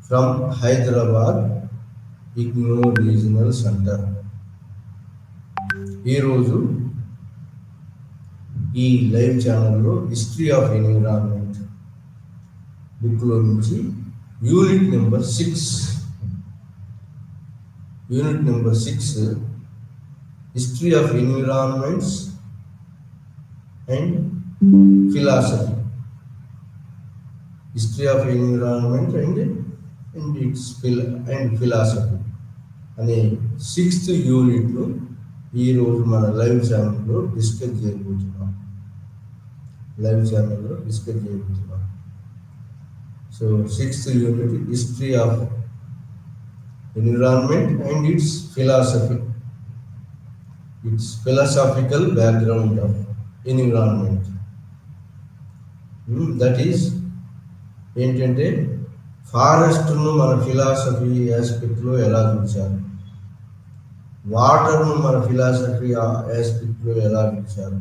From Hyderabad IGNOU regional centre. ఈరోజు ఈ live ఛానల్లో హిస్టరీ ఆఫ్ ఎన్విరాన్మెంట్ బుక్లో నుంచి unit number 6 history of environments and philosophy. History of environment and philosophy అనే 6th యూనిట్ను ఈరోజు మన లైవ్ ఛానల్లో డిస్కస్ చేయబోతున్నాం. So 6th unit history of environment and it's philosophy, it's philosophical background of environment. That is ఏంటంటే ఫారెస్ట్ను మన philosophy ఆస్పెక్ట్లో ఎలా చూశారు, వాటర్ను మన ఫిలాసఫీ ఆస్పెక్ట్లో ఎలా చూశారు,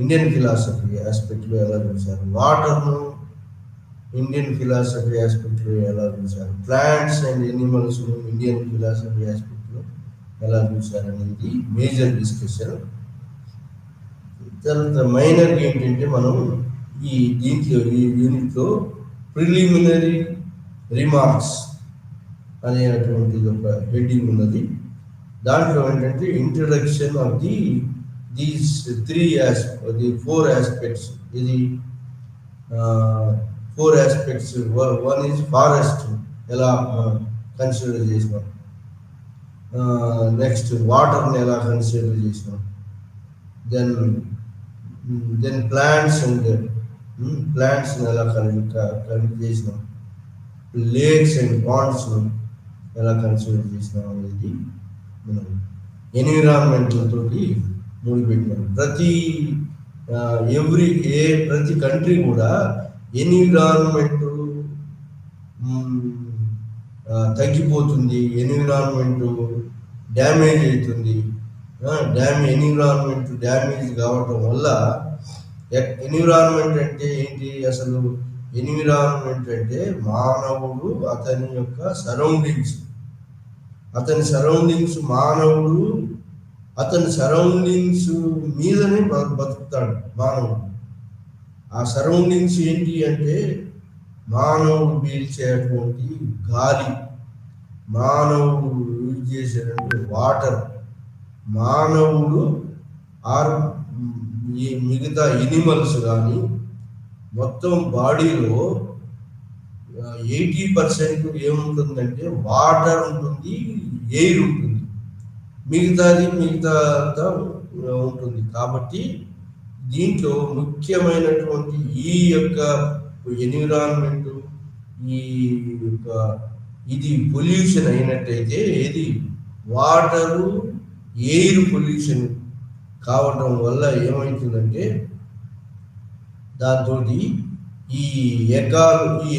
ఇండియన్ ఫిలాసఫీ ఆస్పెక్ట్లో ఎలా చూశారు, వాటర్ను ఇండియన్ ఫిలాసఫీ ఆస్పెక్ట్లో ఎలా చూశారు, plants and animals Indian philosophy ఆస్పెక్ట్లో ఎలా చూశారు అనేది మేజర్ డిస్కషన్. తర్వాత మైనర్గా ఏంటంటే మనం ఈ యూనిట్లో ప్రిలిమినరీ రిమార్క్స్ అనేటువంటి ఒక హెడ్డింగ్ ఉన్నది. దాంట్లో ఏంటంటే ఇంట్రడక్షన్ ఆఫ్ దీస్ 4 ఆస్పెక్ట్స్. ఇది 4 ఆస్పెక్ట్స్. వన్ ఈజ్ ఫారెస్ట్ ఎలా కన్సిడర్ చేసినాం, నెక్స్ట్ వాటర్ని ఎలా కన్సిడర్ చేసినాం, దెన్ ప్లాంట్స్ని ఎలా కనెక్ట్ చేసినాం, లేక్స్ అండ్ పాండ్స్ను ఎలా కన్సిడర్ చేసినాం అనేది మనం ఎన్విరాన్మెంట్ తోటి ముడిపెట్టినాం. ప్రతి కంట్రీ కూడా ఎన్విరాన్మెంట్ తగ్గిపోతుంది, ఎన్విరాన్మెంట్ డ్యామేజ్ అవుతుంది. ఎన్విరాన్మెంట్ డ్యామేజ్ కావటం వల్ల ఎన్విరాన్మెంట్ అంటే ఏంటి అసలు? ఎన్విరాన్మెంట్ అంటే మానవుడు అతని యొక్క సరౌండింగ్స్ మానవుడు అతని సరౌండింగ్స్ మీదనే బతుకుతాడు మానవుడు. ఆ సరౌండింగ్స్ ఏంటి అంటే మానవుడు పీల్చేటువంటి గాలి, మానవుడు యూజ్ చేసేటువంటి వాటర్, మానవుడు ఈ మిగతా ఎనిమల్స్ కానీ మొత్తం బాడీలో 80% ఏముంటుందంటే వాటర్ ఉంటుంది, ఎయిర్ ఉంటుంది, మిగతా ఉంటుంది. కాబట్టి దీంట్లో ముఖ్యమైనటువంటి ఈ యొక్క ఎన్విరాన్మెంట్ ఇది పొల్యూషన్ అయినట్టయితే ఏది వాటరు ఎయిర్ పొల్యూషన్ కావటం వల్ల ఏమవుతుందంటే దాంతో ఈ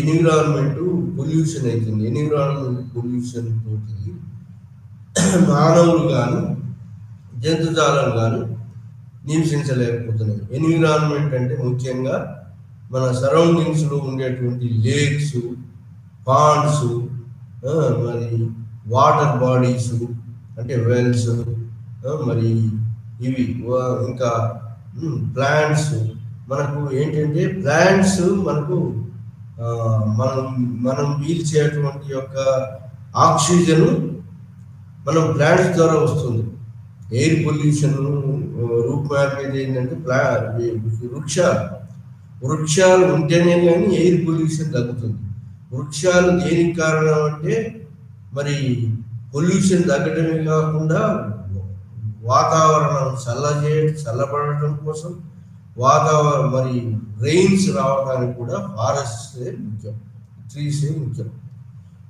ఎన్విరాన్మెంట్ పొల్యూషన్ అవుతుంది. ఎన్విరాన్మెంట్ పొల్యూషన్ తోటి మానవులు కానీ జంతుజాలం కానీ నివసించలేకపోతున్నాయి. ఎన్విరాన్మెంట్ అంటే ముఖ్యంగా మన సరౌండింగ్స్లో ఉండేటువంటి లేక్స్, పాండ్స్, మరి వాటర్ బాడీస్ అంటే వెల్స్, మరి ఇవి ఇంకా ప్లాంట్స్. మనకు ఏంటంటే ప్లాంట్స్ మనకు మనం పీల్చేటువంటి యొక్క ఆక్సిజన్ మనం ప్లాంట్స్ ద్వారా వస్తుంది. ఎయిర్ పొల్యూషన్ రూపుమాపేది ఏంటంటే వృక్షాలు ఉంటేనే కానీ ఎయిర్ పొల్యూషన్ తగ్గుతుంది. వృక్షాలు దేనికి కారణం అంటే మరి పొల్యూషన్ తగ్గడమే కాకుండా వాతావరణం చల్లబడటం కోసం, మరి రెయిన్స్ రావడానికి కూడా ఫారెస్ట్సే ముఖ్యం, ట్రీసే ముఖ్యం.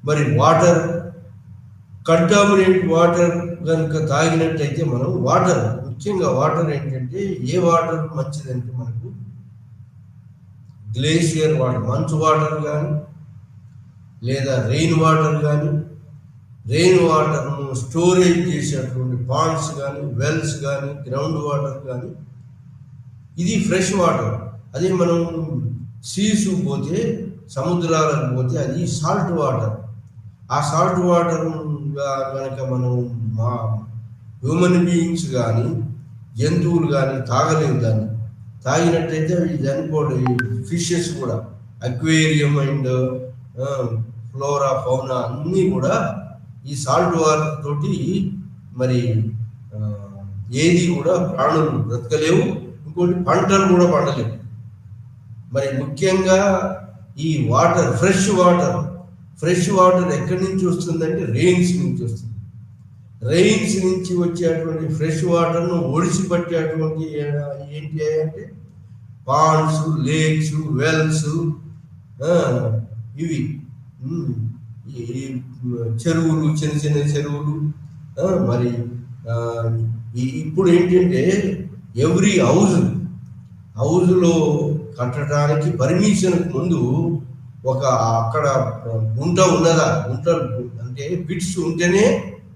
మరి కంటామినేట్ వాటర్ కనుక తాగినట్టయితే మనం ముఖ్యంగా వాటర్ ఏంటంటే ఏ వాటర్ మంచిదంటే మనకు గ్లేషియర్ వాటర్, మంచు వాటర్ కానీ లేదా రెయిన్ వాటర్ను స్టోరేజ్ చేసేటువంటి పాండ్స్ కానీ, వెల్స్ కానీ, గ్రౌండ్ వాటర్ కానీ, ఇది ఫ్రెష్ వాటర్. అదే మనం సీస్ పోతే సముద్రాలకు పోతే అది సాల్ట్ వాటర్. ఆ సాల్ట్ వాటర్ కనుక మనం మా హ్యూమన్ బీయింగ్స్ కానీ జంతువులు కానీ తాగలేవు. దాన్ని తాగినట్టయితే అవి చనిపోవడం. ఫిషెస్ కూడా అక్వేరియం అండ్ ఫ్లోరా ఫౌనా అన్నీ కూడా ఈ సాల్ట్ వాటర్ తోటి మరి ఏది కూడా ప్రాణులు బ్రతకలేవు. ఇంకోటి పంటలు కూడా పండలేవు. మరి ముఖ్యంగా ఈ వాటర్ ఫ్రెష్ వాటర్ ఎక్కడి నుంచి వస్తుందంటే రెయిన్స్ నుంచి వస్తుంది. రెయిన్స్ నుంచి వచ్చేటువంటి ఫ్రెష్ వాటర్ను ఒడిసిపట్టేటువంటి ఏంటి అంటే పాండ్స్, లేక్స్, వెల్స్, ఇవి చెరువులు, చిన్న చిన్న చెరువులు. మరి ఇప్పుడు ఏంటంటే ఎవ్రీ హౌజ్లో కట్టడానికి పర్మిషన్ ముందు ఒక అక్కడ గుంట ఉన్నదా, గుంట అంటే బిట్స్ ఉంటేనే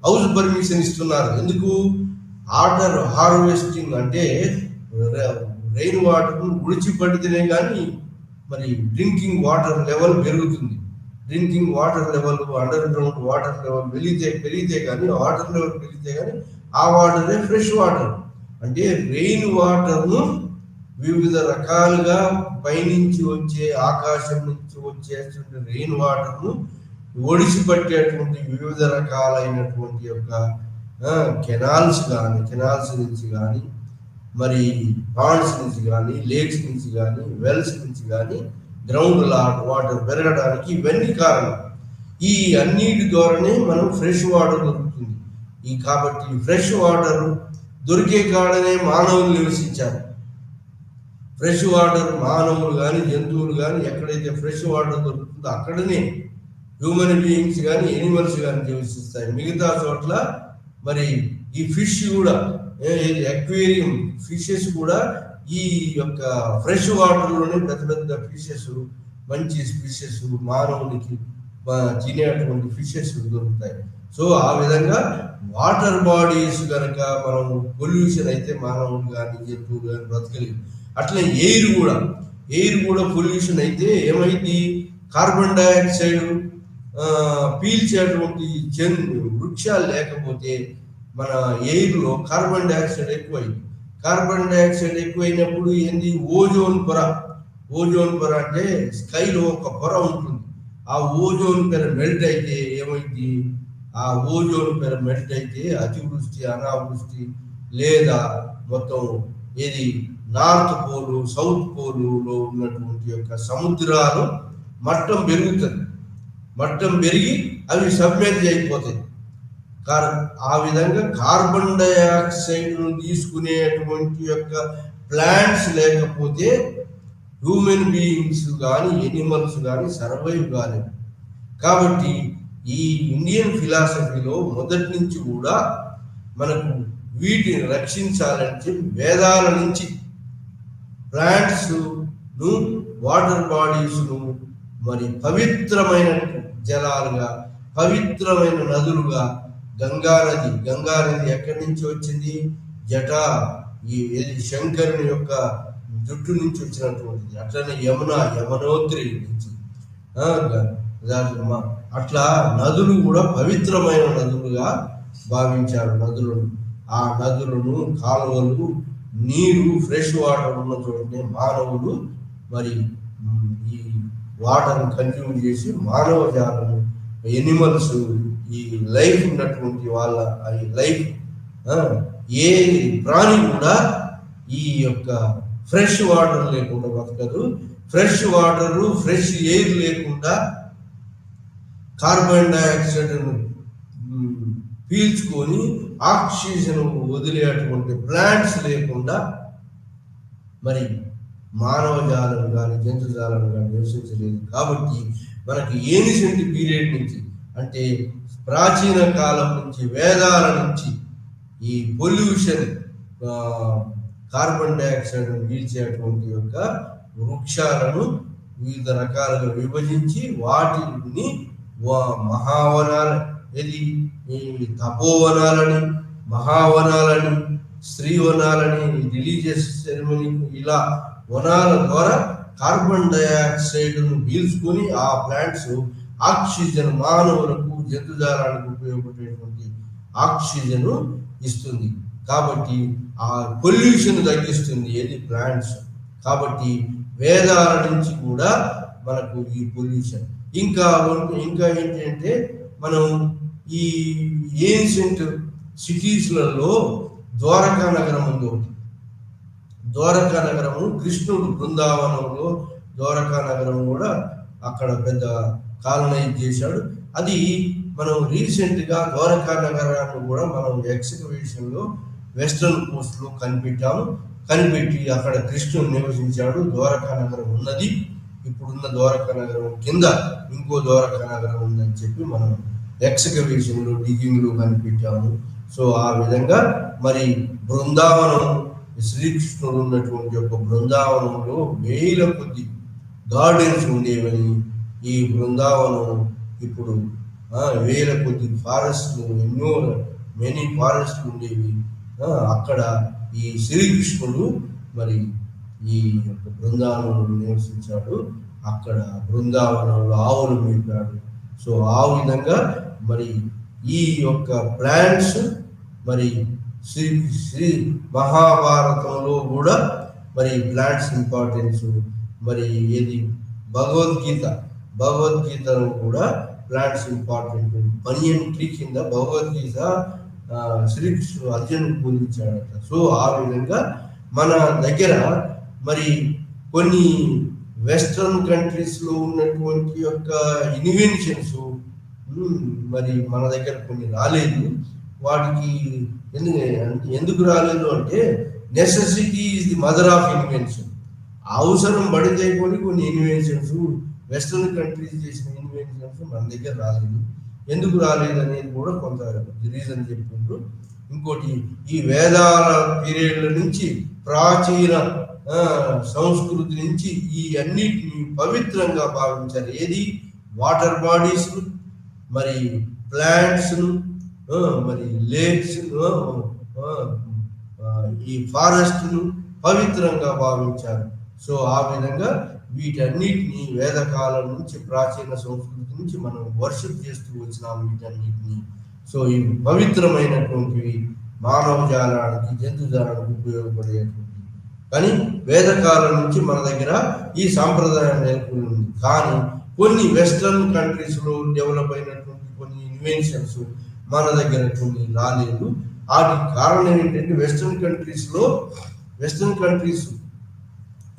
హౌస్ పర్మిషన్ ఇస్తున్నారు. ఎందుకు? వాటర్ హార్వెస్టింగ్ అంటే రెయిన్ వాటర్ను విడిచిపడితేనే కానీ మరి డ్రింకింగ్ వాటర్ లెవెల్ పెరుగుతుంది. Drinking water level, under ground water level పెరిగితే కానీ వాటర్ లెవెల్ పెరిగితే కానీ ఆ వాటరే ఫ్రెష్ వాటర్. అంటే రెయిన్ వాటర్ను వివిధ రకాలుగా పైనుంచి వచ్చే, ఆకాశం నుంచి వచ్చేటువంటి రెయిన్ వాటర్ను ఒడిసిపట్టేటువంటి వివిధ రకాలైనటువంటి యొక్క కెనాల్స్ నుంచి కానీ మరి పాండ్స్ నుంచి కానీ లేక్స్ నుంచి కానీ వెల్స్ నుంచి కానీ గ్రౌండ్ వాటర్ పెరగడానికి ఇవన్నీ కారణం. ఈ అన్నిటి ద్వారానే మనం ఫ్రెష్ వాటర్ దొరుకుతుంది. కాబట్టి ఫ్రెష్ వాటర్ దొరికే కాడనే మానవులు నివసించారు. ఫ్రెష్ వాటర్ మానవులు కానీ జంతువులు కానీ ఎక్కడైతే ఫ్రెష్ వాటర్ దొరుకుతుందో అక్కడనే హ్యూమన్ బీయింగ్స్ కానీ ఎనిమల్స్ కానీ నివసిస్తాయి. మిగతా చోట్ల మరి ఈ ఫిష్ కూడా, అక్వేరియం ఫిషెస్ కూడా ఈ యొక్క ఫ్రెష్ వాటర్లోనే పెద్ద పెద్ద ఫిషెస్, మంచి ఫిషెస్, మానవునికి తినేటువంటి ఫిషెస్ దొరుకుతాయి. సో ఆ విధంగా వాటర్ బాడీస్ కనుక మనం పొల్యూషన్ అయితే మానవులు కానీ జంతువులు కానీ బ్రతకలేదు. అట్లే ఎయిర్ కూడా పొల్యూషన్ అయితే ఏమైంది? కార్బన్ డైఆక్సైడ్ పీల్చేటువంటి వృక్షాలు లేకపోతే మన ఎయిర్లో కార్బన్ డైఆక్సైడ్ ఎక్కువైంది. కార్బన్ డైఆక్సైడ్ ఎక్కువైనప్పుడు ఏంది? ఓజోన్ పొర అంటే స్కైలో ఒక పొర ఉంటుంది. ఆ ఓజోన్ పొర మెల్ట్ అయితే ఏమైంది? ఆ ఓజోన్ పొర మెల్ట్ అయితే అతివృష్టి, అనావృష్టి లేదా మొత్తం ఏది నార్త్ పోలు, సౌత్ పోలులో ఉన్నటువంటి యొక్క సముద్రాలు మట్టం పెరుగుతుంది. మట్టం పెరిగి అవి సబ్మెర్జ్ అయిపోతాయి. ఆ విధంగా కార్బన్ డైఆక్సైడ్ను తీసుకునేటువంటి యొక్క ప్లాంట్స్ లేకపోతే హ్యూమన్ బీయింగ్స్ కానీ ఎనిమల్స్ కానీ సర్వైవ్ కాలేదు. కాబట్టి ఈ ఇండియన్ ఫిలాసఫీలో మొదటి నుంచి కూడా మనకు వీటిని రక్షించాలంటే వేదాల నుంచి ప్లాంట్స్ను, వాటర్ బాడీస్ను మరి పవిత్రమైన జలాలుగా, పవిత్రమైన నదులుగా, గంగా నది ఎక్కడి నుంచి వచ్చింది? శంకరుని యొక్క జుట్టు నుంచి వచ్చినటువంటిది. అట్లనే యమునోత్రి నుంచి అట్లా నదులు కూడా పవిత్రమైన నదులుగా భావించారు. ఆ నదులను, కాలువలు, నీరు, ఫ్రెష్ వాటర్ ఉన్న చోటనే మానవులు మరి ఈ వాటర్ను కన్జ్యూమ్ చేసి మానవ జాలము, ఎనిమల్స్, ఈ లైఫ్ ఉన్నటువంటి వాళ్ళ ఈ లైఫ్ ఏ ప్రాణి కూడా ఈ యొక్క ఫ్రెష్ వాటర్ లేకుండా బతకదు. ఫ్రెష్ వాటరు, ఫ్రెష్ ఎయిర్ లేకుండా కార్బన్ డైఆక్సైడ్ పీల్చుకొని ఆక్సిజన్ వదిలేటువంటి ప్లాంట్స్ లేకుండా మరి మానవ జాలం కానీ జంతుజాలం కానీ నివసించలేదు. కాబట్టి మనకి ఏన్షియంట్ పీరియడ్ నుంచి, అంటే ప్రాచీన కాలం నుంచి, వేదాల నుంచి ఈ పొల్యూషన్, కార్బన్ డైఆక్సైడ్ పీల్చేటువంటి యొక్క వృక్షాలను వివిధ రకాలుగా విభజించి వాటిని మహావనాలు, తపోవనాలని, మహావనాలని, స్త్రీవనాలని, రిలీజియస్ సెరమనీ, ఇలా వనాల ద్వారా కార్బన్ డైఆక్సైడ్ను పీల్చుకొని ఆ ప్లాంట్స్ ఆక్సిజన్ మానవులకు జంతుజాలానికి ఉపయోగపడేటువంటి ఆక్సిజన్ ఇస్తుంది. కాబట్టి ఆ పొల్యూషన్ తగ్గిస్తుంది ఏది ప్లాంట్స్. కాబట్టి వేదాల నుంచి కూడా మనకు ఈ పొల్యూషన్. ఇంకా ఏంటంటే మనం ఈ ఏన్షియంట్ సిటీస్లలో ద్వారకా నగరం ఉంది ఒకటి. ద్వారకా నగరము కృష్ణుడు బృందావనంలో ద్వారకా నగరం కూడా అక్కడ పెద్ద కాలనైజ్ చేశాడు. అది మనం రీసెంట్గా ద్వారకా నగరాన్ని కూడా మనం ఎక్స్కవేషన్లో వెస్ట్రన్ కోస్ట్లో కనిపెట్టి అక్కడ కృష్ణుడు నివసించాడు. ద్వారకా నగరం ఉన్నది. ఇప్పుడున్న ద్వారకా నగరం కింద ఇంకో ద్వారకా నగరం ఉందని చెప్పి మనం ఎక్స్కవేషన్లో డిగ్గింగ్లో కనిపెట్టాము. సో ఆ విధంగా మరి బృందావనం, శ్రీకృష్ణుడు ఉన్నటువంటి ఒక బృందావనంలో వేల కొద్ది గార్డెన్స్ ఉండేవని, ఈ బృందావనం ఇప్పుడు వేల కొద్ది ఫారెస్ట్లు, మెనీ ఫారెస్ట్లు ఉండేవి. అక్కడ ఈ శ్రీకృష్ణుడు మరి ఈ యొక్క బృందావనంలో నివసించాడు. అక్కడ బృందావనంలో ఆవులు మేపాడు. సో ఆ విధంగా మరి ఈ యొక్క ప్లాంట్స్ మరి శ్రీ మహాభారతంలో కూడా మరి ప్లాంట్స్ ఇంపార్టెన్స్ మరి ఏది భగవద్గీతలో కూడా ప్లాంట్స్ ఇంపార్టెంట్. బనియన్ ట్రీ కింద భగవద్గీత శ్రీకృష్ణుడు అర్జునుడు బోధించాడట. సో ఆ విధంగా మన దగ్గర మరి కొన్ని వెస్ట్రన్ కంట్రీస్లో ఉన్నటువంటి యొక్క ఇన్వెన్షన్స్ మరి మన దగ్గర కొన్ని రాలేదు. వాటికి ఎందుకు రాలేదు అంటే necessity is the mother of invention. అవసరం పడితే కొన్ని ఇన్వెన్షన్స్ వెస్ట్రన్ కంట్రీస్ చేసిన ఇన్వెన్షన్స్ మన దగ్గర రాలేదు. ఎందుకు రాలేదు అనేది కూడా కొంత రీజన్ చెప్తుండ్రు. ఇంకోటి ఈ వేదాల పీరియడ్ల నుంచి ప్రాచీన సంస్కృతి నుంచి ఈ అన్నిటిని పవిత్రంగా భావించారు. ఏది వాటర్ బాడీస్, మరి ప్లాంట్స్, మరి లేక్స్, ఈ ఫారెస్ట్ను పవిత్రంగా భావించారు. సో ఆ విధంగా వీటన్నిటిని వేదకాలం నుంచి ప్రాచీన సంస్కృతి నుంచి మనం వర్షిప్ చేస్తూ వచ్చినాం వీటన్నిటిని. సో ఇవి పవిత్రమైనటువంటివి, మానవ జాలానికి జంతుజాలానికి ఉపయోగపడేటువంటి. కానీ వేదకాలం నుంచి మన దగ్గర ఈ సాంప్రదాయం నెలకొని ఉంది. కానీ కొన్ని వెస్ట్రన్ కంట్రీస్లో డెవలప్ అయినటువంటి కొన్ని ఇన్వెన్షన్స్ మన దగ్గర కొన్ని రాలేదు. వాటికి కారణం ఏంటంటే వెస్ట్రన్ కంట్రీస్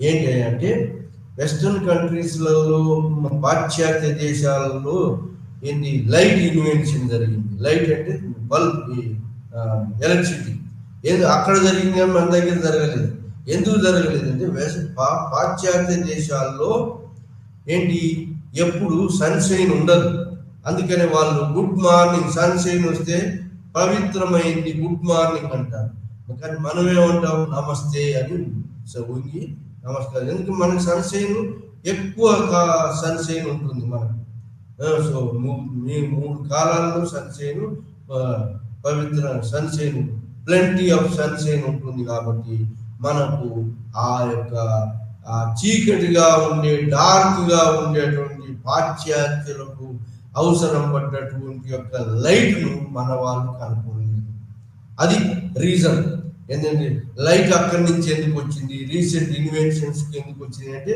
ఏంటి అంటే వెస్ట్రన్ కంట్రీస్లలో పాశ్చాత్య దేశాలలో ఏంటి లైట్ ఇన్వెన్షన్ జరిగింది. లైట్ అంటే బల్బ్, ఎలక్ట్రిసిటీ. అక్కడ జరిగింది కానీ మన దగ్గర జరగలేదు. ఎందుకు జరగలేదు అంటే పాశ్చాత్య దేశాల్లో ఏంటి ఎప్పుడు సన్షైన్ ఉండదు. అందుకని వాళ్ళు గుడ్ మార్నింగ్, సన్షైన్ వస్తే పవిత్రమైంది గుడ్ మార్నింగ్ అంటారు. కానీ మనమేమంటాం నమస్తే అని వంగి నమస్కారం. ఎందుకు మనకి సన్షైన్ ఎక్కువ సన్షైన్ ఉంటుంది మనకు. సో 3 కాలాల్లో sunshine Pavitra sunshine plenty of sunshine ఉంటుంది. కాబట్టి మనకు ఆ యొక్క చీకటిగా డార్క్గా ఉండేటువంటి పాశ్చాత్యులకు అవసరం పడ్డటువంటి యొక్క లైట్ను మన వాళ్ళు కనుక్కోలేదు. అది రీజన్. ఏంటంటే లైట్ అక్కడి నుంచి ఎందుకు వచ్చింది, రీసెంట్ ఇన్వెన్షన్స్కి ఎందుకు వచ్చింది అంటే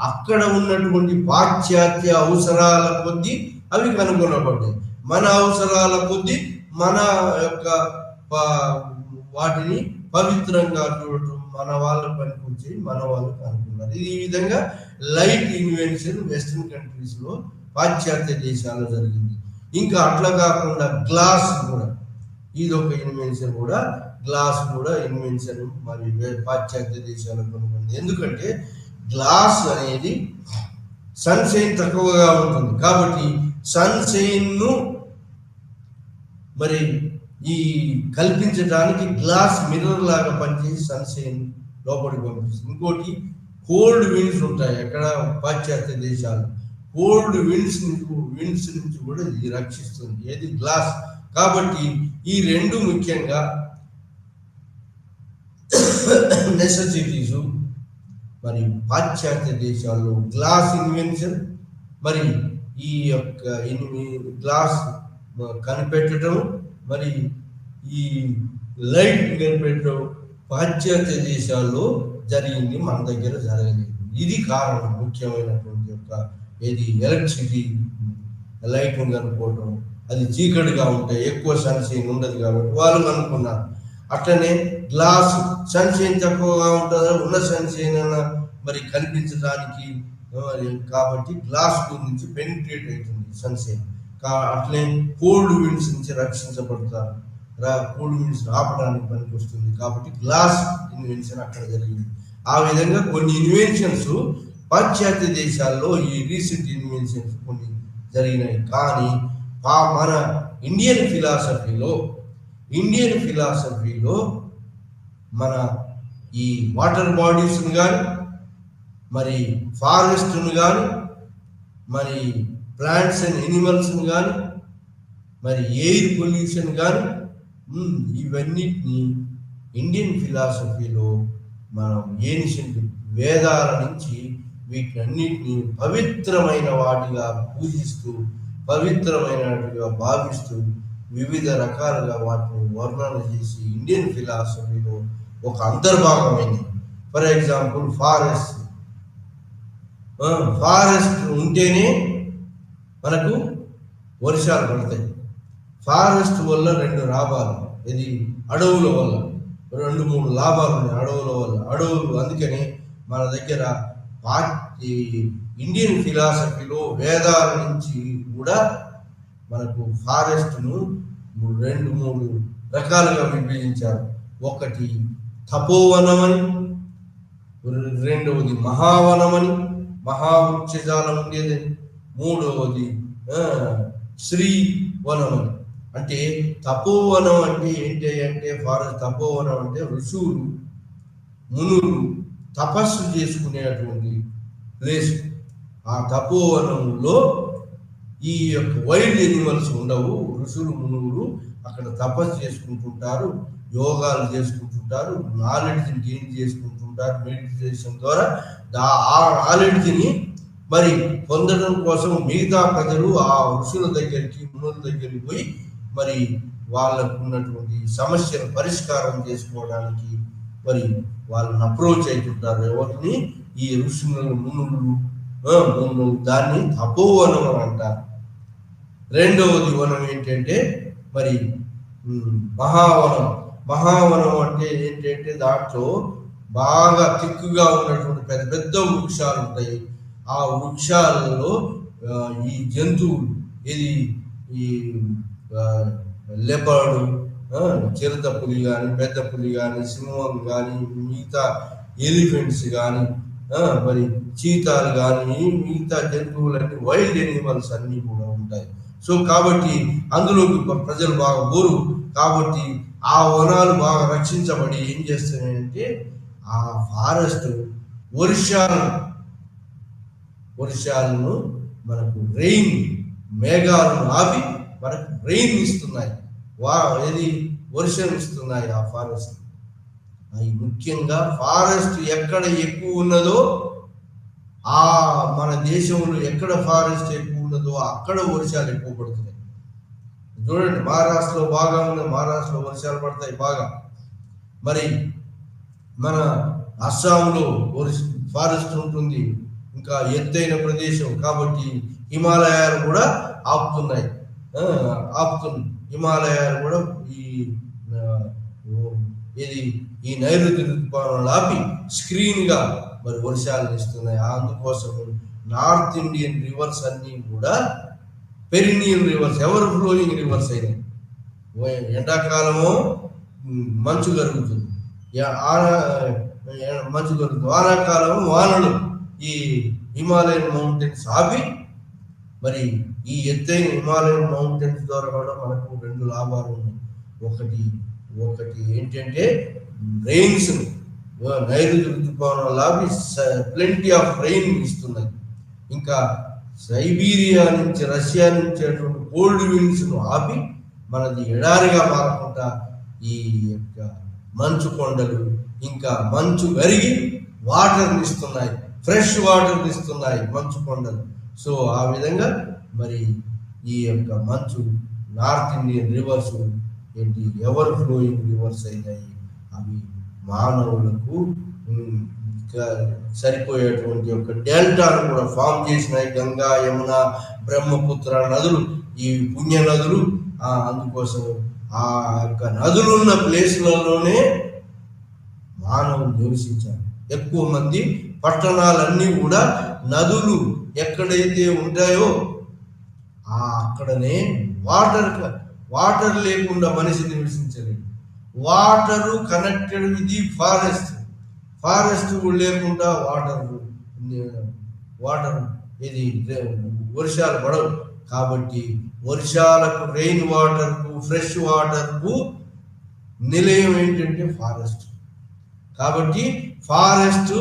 అక్కడ ఉన్నటువంటి పాశ్చాత్య అవసరాల కొద్దీ అవి కనుగొనబడ్డాయి. మన అవసరాల కొద్దీ మన యొక్క వాటిని పవిత్రంగా చూడటం మన వాళ్ళ పనికి వచ్చి మన వాళ్ళు కనుక్కున్నారు. ఈ విధంగా లైట్ ఇన్వెన్షన్ వెస్ట్రన్ కంట్రీస్లో పాశ్చాత్య దేశాల్లో జరిగింది. ఇంకా అట్లా కాకుండా గ్లాస్ కూడా ఇది ఒక ఇన్వెన్షన్ కూడా. గ్లాస్ కూడా ఇన్వెన్షన్ మరి పాశ్చాత్య దేశాలకు కనుగొంది. ఎందుకంటే గ్లాస్ అనేది సన్షైన్ తక్కువగా ఉంటుంది. కాబట్టి సన్షైన్ను మరి ఈ కల్పించడానికి గ్లాస్ మిర్రర్ లాగా పనిచేసి సన్షైన్ లోపలికి పంపిస్తుంది. ఇంకోటి కోల్డ్ విండ్స్ ఉంటాయి అక్కడ పాశ్చాత్య దేశాలు. కోల్డ్ విండ్స్ నుంచి కూడా ఇది రక్షిస్తుంది ఏది గ్లాస్. కాబట్టి ఈ రెండు ముఖ్యంగా నెసెసిటీసు మరి పాశ్చాత్య దేశాల్లో గ్లాస్ ఇన్వెన్షన్, మరి ఈ యొక్క గ్లాస్ కనిపెట్టడం, మరి ఈ లైట్ కనిపెట్టడం పాశ్చాత్య దేశాల్లో జరిగింది, మన దగ్గర జరగలేదు. ఇది కారణం ముఖ్యమైనటువంటి యొక్క ఏది ఎలక్ట్రిసిటీ లైట్ కనుక్కోవటం, అది చీకటిగా ఉంటాయి, ఎక్కువ సన్షైన్ ఉండదు కాబట్టి వాళ్ళు కనుక్కున్నారు. అట్లనే గ్లాస్ సన్షైన్ తక్కువగా ఉంటుందా, ఉన్న సన్షైన్ మరి కనిపించడానికి, కాబట్టి గ్లాస్ నుంచి పెనిట్రేట్ అవుతుంది సన్షైన్. అట్లే కోల్డ్ విండ్స్ నుంచి రక్షించబడతారు, కోల్డ్ విండ్స్ ఆపడానికి పనికి వస్తుంది. కాబట్టి గ్లాస్ ఇన్వెన్షన్ అక్కడ జరిగింది. ఆ విధంగా కొన్ని ఇన్వెన్షన్స్ పాశ్చాత్య దేశాల్లో ఈ రీసెంట్ ఇన్వెన్షన్స్ కొన్ని జరిగినాయి. కానీ మన ఇండియన్ ఫిలాసఫీలో మన ఈ వాటర్ బాడీస్ని కానీ, మరి ఫారెస్ట్ను కానీ, మరి ప్లాంట్స్ అండ్ ఎనిమల్స్ని కానీ, మరి ఎయిర్ పొల్యూషన్ కానీ, ఇవన్నిటిని ఇండియన్ ఫిలాసఫీలో మనం ఏన్షియంట్ వేదాల నుంచి వీటన్నిటిని పవిత్రమైన వాటిగా పూజిస్తూ, పవిత్రమైనట్టుగా భావిస్తూ, వివిధ రకాలుగా వాటిని వర్ణన చేసి ఇండియన్ ఫిలాసఫీలో ఒక అంతర్భాగమైంది. ఫర్ ఎగ్జాంపుల్ ఫారెస్ట్ ఉంటేనే మనకు వర్షాలు పడతాయి. ఫారెస్ట్ వల్ల 2 లాభాలు, ఇది అడవుల వల్ల 2-3 లాభాలు ఉన్నాయి. అడవుల వల్ల అందుకని మన దగ్గర ఇండియన్ ఫిలాసఫీలో వేదాల నుంచి కూడా మనకు ఫారెస్ట్ను 2-3 రకాలుగా విభజించారు. ఒకటి తపోవనమని, రెండవది మహావనమని, మహావృక్షజాలం ఉండేది, మూడవది శ్రీవనమని. అంటే తపోవనం అంటే ఏంటి అంటే, ఫారెస్ట్ తపోవనం అంటే ఋషులు మునులు తపస్సు చేసుకునేటువంటి ప్లేస్. ఆ తపోవనంలో ఈ యొక్క వైల్డ్ ఎనిమల్స్ ఉండవు. ఋషులు మునులు అక్కడ తపస్సు చేసుకుంటుంటారు, యోగాలు చేసుకుంటుంటారు, నాలెడ్జ్ని గెయిన్ చేసుకుంటుంటారు. మెడిటేషన్ ద్వారా ఆ నాలెడ్జ్ని మరి పొందడం కోసం మిగతా ప్రజలు ఆ ఋషుల దగ్గరికి, మునుల దగ్గరికి పోయి మరి వాళ్ళకు ఉన్నటువంటి సమస్యను పరిష్కారం చేసుకోవడానికి మరి వాళ్ళని అప్రోచ్ అవుతుంటారు. ఎవరిని? ఈ ఋషులు మునులు. దాన్ని తపోవనం అని అంటారు. రెండవది వనం ఏంటంటే మరి మహావనం అంటే ఏంటంటే దాంట్లో బాగా తిక్కుగా ఉన్నటువంటి పెద్ద పెద్ద వృక్షాలు ఉంటాయి. ఆ వృక్షాలలో ఈ జంతువులు, ఇది ఈ లెపర్డు, చిరుత పులి కానీ, పెద్ద పులి కానీ, సింహం కానీ, మిగతా ఎలిఫెంట్స్ కానీ, మరి చీతాలు కానీ, మిగతా జంతువులన్నీ వైల్డ్ ఎనిమల్స్ అన్నీ కూడా ఉంటాయి. సో కాబట్టి అందులోకి ప్రజలు బాగా బోరు కాబట్టి ఆ వనాలు బాగా రక్షించబడి ఏం చేస్తున్నాయంటే ఆ ఫారెస్ట్ వర్షాలను మనకు మేఘాలను ఆపి మనకు రెయిన్ ఇస్తున్నాయి, వర్షం ఇస్తున్నాయి ఆ ఫారెస్ట్. అవి ముఖ్యంగా ఫారెస్ట్ ఎక్కడ ఎక్కువ ఉన్నదో, ఆ మన దేశంలో ఎక్కడ ఫారెస్ట్ ఎక్కువ ఉన్నదో అక్కడ వర్షాలు ఎక్కువ పడుతున్నాయి. చూడండి, మహారాష్ట్రలో బాగా ఉన్నాయి, మహారాష్ట్రలో వర్షాలు పడతాయి బాగా. మరి మన అస్సాంలో ఫారెస్ట్ ఉంటుంది, ఇంకా ఎత్తైన ప్రదేశం కాబట్టి హిమాలయాలు కూడా ఆపుతున్నాయి. హిమాలయాలు కూడా ఈ నైరుతి ఋతుపవనాలు ఆపి స్క్రీన్గా మరి వర్షాలను ఇస్తున్నాయి. అందుకోసం నార్త్ ఇండియన్ రివర్స్ అన్నీ కూడా perineal reverse, ever flowing reverse అయినాయి. ఎండాకాలము మంచు కరుగుతుంది, వానాకాలం వానలు ఈ హిమాలయన్ మౌంటైన్స్ ఆపి మరి ఈ ఎత్తైన హిమాలయన్ మౌంటైన్స్ ద్వారా కూడా మనకు 2 లాభాలు ఉన్నాయి. ఒకటి ఏంటంటే రెయిన్స్, నైరుతి ఋతుపవనాలు ఆపి ప్లెంటీ ఆఫ్ రెయిన్ ఇస్తున్నాయి. ఇంకా సైబీరియా నుంచి, రష్యా నుంచి అటువంటి కోల్డ్ విండ్స్ను ఆపి మనది ఎడారిగా మారకుండా ఈ యొక్క మంచు కొండలు, ఇంకా మంచు కరిగి వాటర్ని ఇస్తున్నాయి, ఫ్రెష్ వాటర్ని ఇస్తున్నాయి మంచు కొండలు. సో ఆ విధంగా మరి ఈ యొక్క మంచు నార్త్ ఇండియన్ రివర్స్ ఏంటి ఎవర్ ఫ్లోయింగ్ రివర్స్ అయినాయి. అవి మానవులకు సరిపోయేటువంటి ఒక డెల్టాను కూడా ఫామ్ చేసినాయి. గంగా, యమున, బ్రహ్మపుత్ర నదులు, ఈ పుణ్య నదులు. అందుకోసం ఆ యొక్క నదులు ఉన్న ప్లేస్లలోనే మానవులు నివసించారు. ఎక్కువ మంది పట్టణాలన్నీ కూడా నదులు ఎక్కడైతే ఉంటాయో అక్కడనే వాటర్ లేకుండా మనిషి నివసించలేదు. Water connected with the forest లేకుండా వాటర్ ఇది వర్షాలు పడవు. కాబట్టి వర్షాలకు, రెయిన్ వాటర్కు, ఫ్రెష్ వాటర్కు నిలయం ఏంటంటే ఫారెస్ట్. కాబట్టి ఫారెస్ట్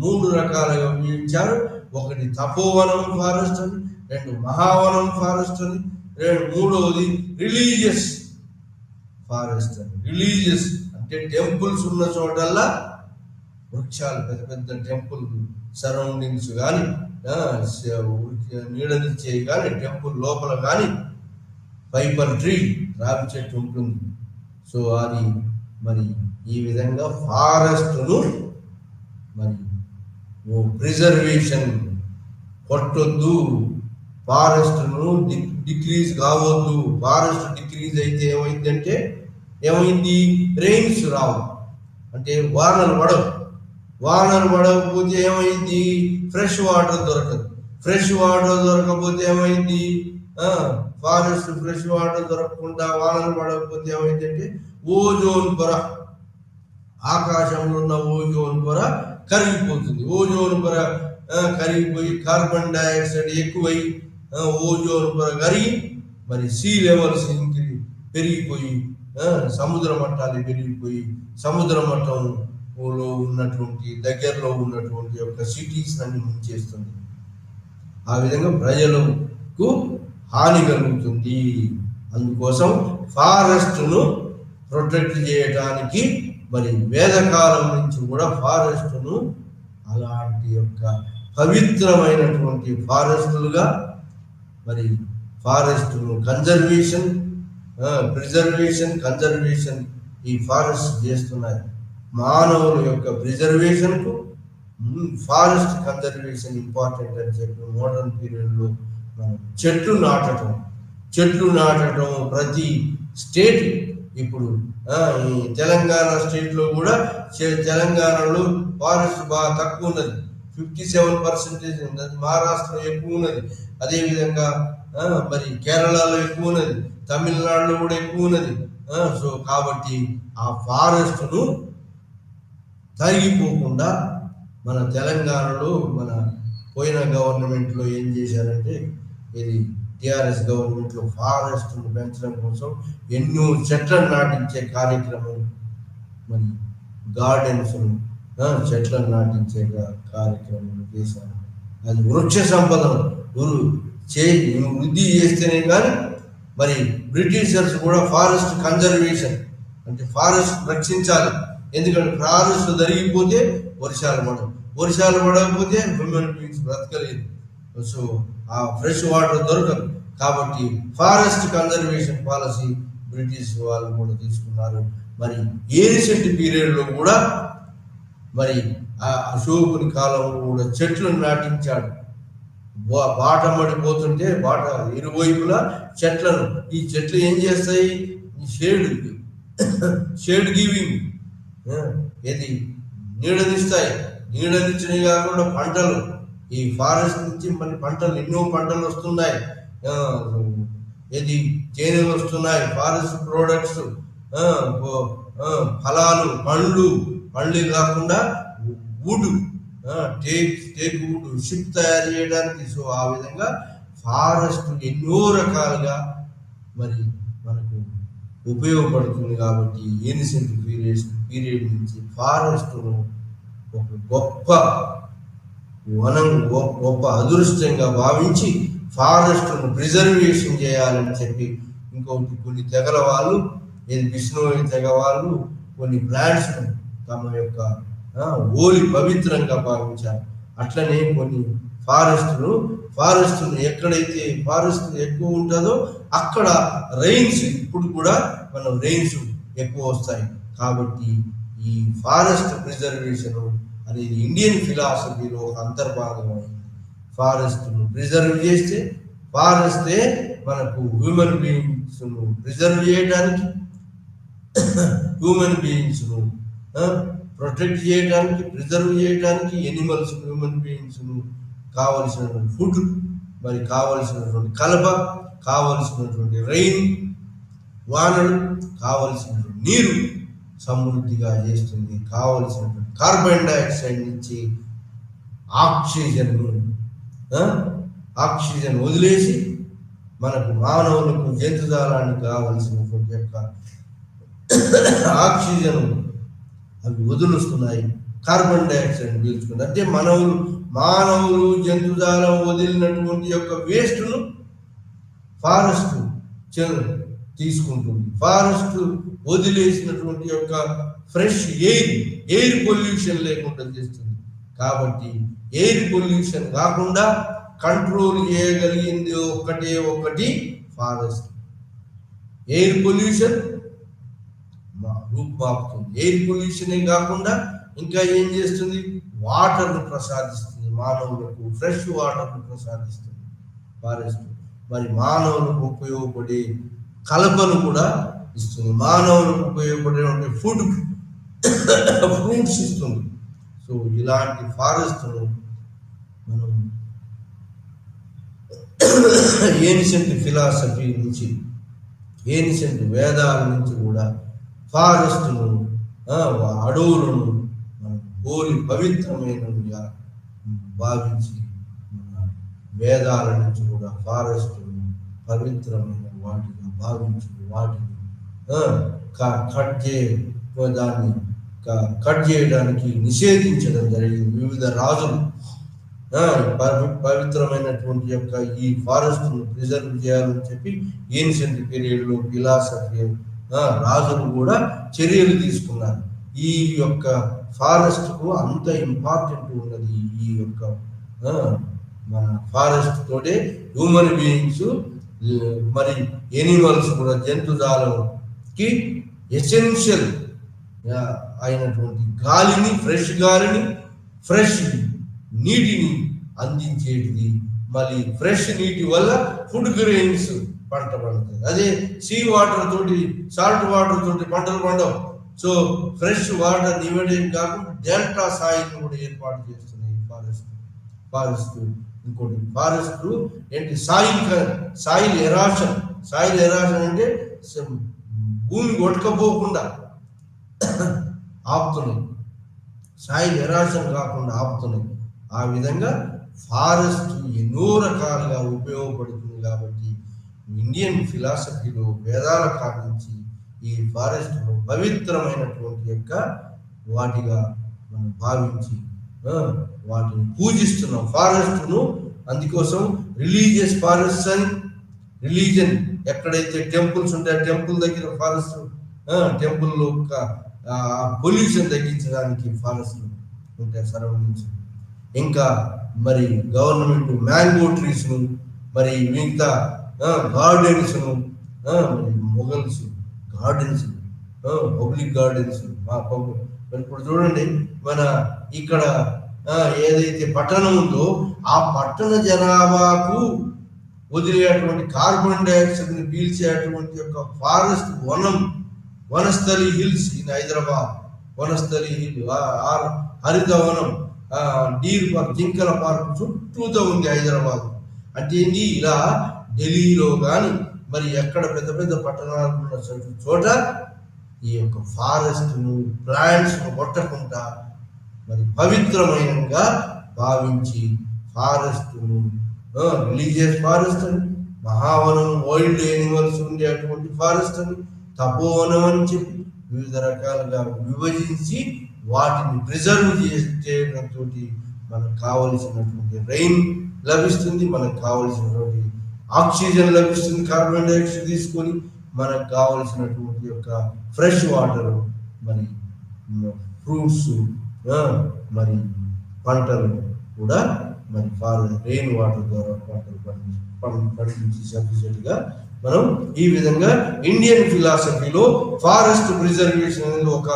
3 రకాలుగా విభజించారు. ఒకటి తపోవనం ఫారెస్ట్ అని, 2 మహావనం ఫారెస్ట్ అని, 3వది రిలీజియస్ ఫారెస్ట్ అని. రిలీజియస్ అంటే టెంపుల్స్ ఉన్న చోటల్లా వృక్షాలు, పెద్ద పెద్ద టెంపుల్ సరౌండింగ్స్ కానీ, నీడనిచ్చే కానీ, టెంపుల్ లోపల కానీ పైపర్ ట్రీ, రావి చెట్టు ఉంటుంది. సో అది మరి ఈ విధంగా ఫారెస్ట్ను మరి ప్రిజర్వేషన్ కొట్టొద్దు, ఫారెస్ట్ను డిక్రీజ్ కావద్దు. ఫారెస్ట్ డిక్రీజ్ అయితే ఏమైంది రెయిన్స్ రావు, అంటే వానలు పడకపోతే ఏమైంది ఫ్రెష్ వాటర్ దొరకదు. ఫ్రెష్ వాటర్ దొరకకపోతే ఏమైంది ఫారెస్ట్ ఫ్రెష్ వాటర్ దొరకకుండా వానలు పడకపోతే ఏమైందంటే ఓజోన్ పొర, ఆకాశంలో ఉన్న ఓజోన్ పొర కరిగిపోతుంది. ఓజోన్ పొర కరిగిపోయి కార్బన్ డైఆక్సైడ్ ఎక్కువై ఓజోన్ పొర కరిగి మరి సీ లెవెల్స్ పెరిగిపోయి సముద్ర మట్టాలు పెరిగిపోయి సముద్ర మట్టంలో ఉన్నటువంటి దగ్గరలో ఉన్నటువంటి యొక్క సిటీస్ అన్ని ముంచేస్తుంది. ఆ విధంగా ప్రజలకు హాని కలుగుతుంది. అందుకోసం ఫారెస్ట్ను ప్రొటెక్ట్ చేయడానికి మరి వేదకాలం నుంచి కూడా ఫారెస్ట్ను అలాంటి యొక్క పవిత్రమైనటువంటి ఫారెస్టులుగా మరి ఫారెస్ట్ను కన్జర్వేషన్ ఈ ఫారెస్ట్ చేస్తున్నాయి. మానవుల యొక్క ప్రిజర్వేషన్కు ఫారెస్ట్ కన్జర్వేషన్ ఇంపార్టెంట్ అని చెప్పి మోడర్న్ పీరియడ్లో చెట్లు నాటడం ప్రతి స్టేట్, ఇప్పుడు ఈ తెలంగాణ స్టేట్లో కూడా తెలంగాణలో ఫారెస్ట్ బాగా తక్కువ ఉన్నది, 57% ఉన్నది. మహారాష్ట్రలో ఎక్కువ ఉన్నది, అదేవిధంగా మరి కేరళలో ఎక్కువ ఉన్నది, తమిళనాడులో కూడా ఎక్కువ ఉన్నది. సో కాబట్టి ఆ ఫారెస్ట్ను తరిగిపోకుండా మన తెలంగాణలో మన పోయిన గవర్నమెంట్లో ఏం చేశారంటే, ఇది టిఆర్ఎస్ గవర్నమెంట్లో ఫారెస్ట్ను పెంచడం కోసం ఎన్నో చెట్లను నాటించే కార్యక్రమం, మరి గార్డెన్స్ను చెట్లను నాటించే కార్యక్రమం చేశారు. అది వృక్ష సంపదను వృద్ధి చేస్తేనే కానీ మరి బ్రిటిషర్స్ కూడా ఫారెస్ట్ కన్జర్వేషన్ అంటే ఫారెస్ట్ రక్షించాలి. ఎందుకంటే ఫారెస్ట్ జరిగిపోతే వర్షాలు పడకపోతే హ్యూమన్ బీయింగ్స్ బ్రతకలేదు. సో ఆ ఫ్రెష్ వాటర్ దొరకదు. కాబట్టి ఫారెస్ట్ కన్జర్వేషన్ పాలసీ బ్రిటిష్ వాళ్ళు కూడా తీసుకున్నారు. మరి ఏన్షియంట్ పీరియడ్లో కూడా మరి ఆ అశోకుని కాలంలో కూడా చెట్లను నాటించాడు. బాటమడిపోతుంటే ఇరువైపులా చెట్లను, ఈ చెట్లు ఏం చేస్తాయి, ఈ షేడ్ గివింగ్ ఏది నీడనిస్తాయి. నీడనిచ్చినవి కాకుండా పంటలు, ఈ ఫారెస్ట్ నుంచి మన పంటలు ఎన్నో పంటలు వస్తున్నాయి, ఏది తేనెలు వస్తున్నాయి, ఫారెస్ట్ ప్రోడక్ట్స్, ఫలాలు, పండ్లు కాకుండా వుడ్, టేక్ వుడ్, షిప్ తయారు చేయడానికి. సో ఆ విధంగా ఫారెస్ట్ ఎన్నో రకాలుగా మరి మనకు ఉపయోగపడుతుంది. కాబట్టి ఏన్షియంట్ పీరియడ్ నుంచి ఫారెస్ట్ను ఒక గొప్ప అదృష్టంగా భావించి ఫారెస్ట్ను ప్రిజర్వేషన్ చేయాలని చెప్పి ఇంకొకటి కొన్ని తెగల వాళ్ళు, విష్ణువు తెగ వాళ్ళు కొన్ని ప్లాంట్స్ను తమ యొక్క హోలీ పవిత్రంగా భావించారు. అట్లనే కొన్ని ఫారెస్ట్ ఎక్కడైతే ఫారెస్ట్ ఎక్కువ ఉంటుందో అక్కడ రెయిన్స్ ఇప్పుడు కూడా మనం రెయిన్స్ ఎక్కువ వస్తాయి. కాబట్టి ఈ ఫారెస్ట్ ప్రిజర్వేషన్ అనేది ఇండియన్ ఫిలాసఫీలో ఒక అంతర్భాగమైంది. ఫారెస్ట్ను ప్రిజర్వ్ చేస్తే ఫారెస్టే మనకు హ్యూమన్ బీయింగ్స్ను ప్రిజర్వ్ చేయడానికి, హ్యూమన్ బీయింగ్స్ను ప్రొటెక్ట్ చేయడానికి, ప్రిజర్వ్ చేయడానికి, ఎనిమల్స్ హ్యూమన్ బీయింగ్స్ను కావలసినటువంటి ఫుడ్, మరి కావలసినటువంటి కలప, కావలసినటువంటి రెయిన్ వానలు, కావలసినటువంటి నీరు సమృద్ధిగా చేస్తుంది. కావలసినటువంటి కార్బన్ డైఆక్సైడ్ నుంచి ఆక్సిజన్ వదిలేసి మనకు మానవులకు జంతుజాలానికి కావలసినటువంటి యొక్క ఆక్సిజన్ అవి వదులుస్తున్నాయి, కార్బన్ డైఆక్సైడ్ పీల్చుకుంటాయి. అంటే మానవులు జంతుజాలం వదిలినటువంటి యొక్క వేస్ట్ను ఫారెస్ట్ తీసుకుంటుంది. ఫారెస్ట్ వదిలేసినటువంటి యొక్క ఫ్రెష్ ఎయిర్ పొల్యూషన్ లేకుండా చేస్తుంది. కాబట్టి ఎయిర్ పొల్యూషన్ కాకుండా కంట్రోల్ చేయగలిగింది ఒకటి ఫారెస్ట్. ఎయిర్ పొల్యూషన్ రూపుమాపుతుంది. ఎయిర్ పొల్యూషనే కాకుండా ఇంకా ఏం చేస్తుంది? వాటర్ను ప్రసాదిస్తుంది, మానవులకు ఫ్రెష్ వాటర్ను ప్రసాదిస్తుంది ఫారెస్ట్. మరి మానవులకు ఉపయోగపడే కలపను కూడా ఇస్తుంది, మానవులకు ఉపయోగపడే ఫుడ్ ఫ్రూట్స్ ఇస్తుంది. సో ఇలాంటి ఫారెస్ట్ను మనం ఏన్షియంట్ ఫిలాసఫీ నుంచి, ఏన్షియంట్ వేదాల నుంచి కూడా ఫారెస్ట్ను, అడవులను మనం హోలీ పవిత్రమైనవిగా భావించి, మన వేదాల నుంచి కూడా ఫారెస్ట్ను పవిత్రమైన వాటిగా భావించి వాటిని కట్ చేయడానికి నిషేధించడం జరిగింది. వివిధ రాజులు పవిత్రమైనటువంటి యొక్క ఈ ఫారెస్ట్ను ప్రిజర్వ్ చేయాలని చెప్పి ఏన్షియంట్ పీరియడ్లో ఫిలాసఫీ రాజులు కూడా చర్యలు తీసుకున్నారు. ఈ యొక్క ఫారెస్ట్కు అంత ఇంపార్టెంట్ ఉన్నది. ఈ యొక్క మన ఫారెస్ట్ తోటే హ్యూమన్ బీయింగ్స్ మరి ఎనిమల్స్ కూడా జంతుజాలంకి ఎసెన్షియల్ అయినటువంటి గాలిని, ఫ్రెష్ గాలిని, ఫ్రెష్ నీటిని అందించేటిది. మళ్ళీ ఫ్రెష్ నీటి వల్ల ఫుడ్ గ్రెయిన్స్ పంట పండుతుంది. అదే సీ వాటర్ తోటి, సాల్ట్ వాటర్ తోటి పంటలు పండవు. సో ఫ్రెష్ వాటర్ ఇవ్వడం కాకుండా డెల్టా సాయిల్ కూడా ఏర్పాటు చేస్తున్నాయి ఫారెస్ట్. ఇంకోటి ఫారెస్ట్ ఏంటి? సాయిల్ ఎరాషన్ అంటే భూమి కొట్టుకపోకుండా ఆపుతున్నాయి, సాయిల్ ఎరాషన్ కాకుండా ఆపుతున్నాయి. ఆ విధంగా ఫారెస్ట్ ఎన్నో రకాలుగా ఉపయోగపడుతుంది. కాబట్టి ఇండియన్ ఫిలాసఫీలో వేదాల కాడి నుంచి ఈ ఫారెస్ట్ను పవిత్రమైనటువంటి యొక్క వాటిగా మనం భావించి వాటిని పూజిస్తున్నాం ఫారెస్ట్ను. అందుకోసం రిలీజియస్ ఫారెస్ట్ అని, రిలీజన్ ఎక్కడైతే టెంపుల్స్ ఉంటాయో టెంపుల్ దగ్గర ఫారెస్ట్, టెంపుల్లో పొల్యూషన్ తగ్గించడానికి ఫారెస్ట్లు ఉంటాయి సరౌండింగ్స్. ఇంకా మరి గవర్నమెంట్ మ్యాంగో ట్రీస్ను, మరి మిగతా గార్డెన్స్ను, మరి మొగల్స్ గార్డెన్స్, పబ్లిక్ గార్డెన్స్. ఇప్పుడు చూడండి, మన ఇక్కడ ఏదైతే పట్టణం ఉందో ఆ పట్టణ జనాభాకు వదిలేటువంటి కార్బన్ డైఆక్సైడ్ని పీల్చేటువంటి యొక్క forest Vanasthali hills in Hyderabad, Vanasthali hill, హరితవనం, డీర్ పార్క్, జింకల పార్క్ చుట్టూతో ఉంది హైదరాబాద్. అంటే ఏంటి? ఇలా ఢిల్లీలో కానీ మరి ఎక్కడ పెద్ద పెద్ద పట్టణాలు ఉన్న చోట ఈ యొక్క ఫారెస్ట్ను, ప్లాంట్స్ను కొట్టకుండా మరి పవిత్రమైనగా భావించి ఫారెస్ట్ను, రిలీజియస్ ఫారెస్ట్ అని, మహావనం వైల్డ్ యానిమల్స్ ఉండేటువంటి ఫారెస్ట్ అని, తపోవనం అని చెప్పి వివిధ రకాలుగా విభజించి వాటిని ప్రిజర్వ్ చేయడంతో మనకు కావలసినటువంటి రెయిన్ లభిస్తుంది, మనకు కావలసినటువంటి ఆక్సిజన్ లభిస్తుంది, కార్బన్ డైఆక్సైడ్ తీసుకొని మనకు కావలసినటువంటి యొక్క ఫ్రెష్ వాటర్, మరి ఫ్రూట్స్, మరి పంటలు కూడా మరి రెయిన్ వాటర్ ద్వారా పంటలు పండించి సఫిషియెంట్గా మనం ఈ విధంగా ఇండియన్ ఫిలాసఫీలో ఫారెస్ట్ ప్రిజర్వేషన్ అనేది ఒక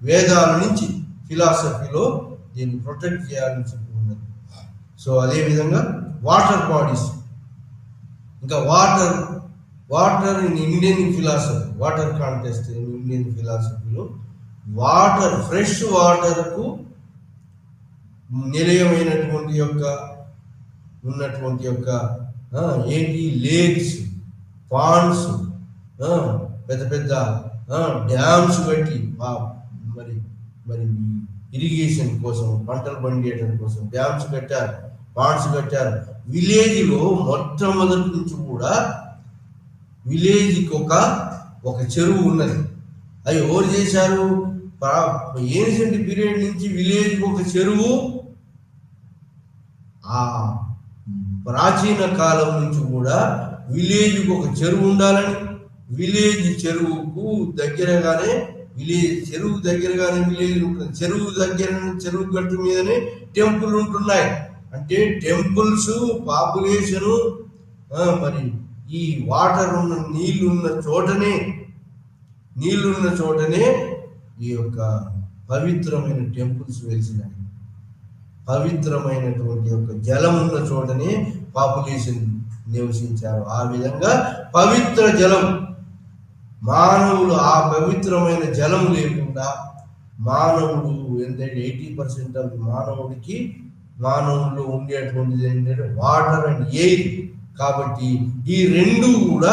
వేదాల నుంచి ఫిలాసఫీలో దీన్ని ప్రొటెక్ట్ చేయాలని చెప్పి ఉన్నది. సో అదేవిధంగా వాటర్ బాడీస్, ఇంకా water in Indian philosophy, water context in Indian ఫిలాసఫీలో వాటర్, ఫ్రెష్ వాటర్కు నిలయమైనటువంటి ఉన్నటువంటి ఏంటి లేక్స్, పాండ్స్, పెద్ద పెద్ద డ్యామ్స్ కట్టి మరి మరి ఇరిగేషన్ కోసం, పంటలు పండియడం కోసం డ్యామ్స్ కట్టారు, పాండ్స్ కట్టారు. విలేజ్లో మొట్టమొదటి నుంచి కూడా విలేజ్కి ఒక చెరువు ఉన్నది. అది ఎవరు చేశారు? ఏన్షియంట్ పీరియడ్ నుంచి విలేజ్కి ఒక చెరువు, ఆ ప్రాచీన కాలం నుంచి కూడా విలేజ్కి ఒక చెరువు ఉండాలని, విలేజ్ చెరువుకు దగ్గరగానే చెరువు దగ్గరగానే విలేజ్ ఉంటుంది. చెరువు గట్టు మీదనే టెంపుల్ ఉంటున్నాయి. అంటే టెంపుల్స్, పాపులేషను, మరి ఈ వాటర్ ఉన్న నీళ్ళున్న చోటనే ఈ యొక్క పవిత్రమైన టెంపుల్స్ వెలిసినాయి. పవిత్రమైనటువంటి యొక్క జలం ఉన్న చోటనే పాపులేషన్ నివసించారు. ఆ విధంగా పవిత్ర జలం, మానవులు ఆ పవిత్రమైన జలం లేకుండా మానవుడు ఏంటంటే 80% ఆఫ్ మానవుల్లో ఉండేటువంటిది ఏంటంటే వాటర్ అండ్ ఎయిర్. కాబట్టి ఈ రెండు కూడా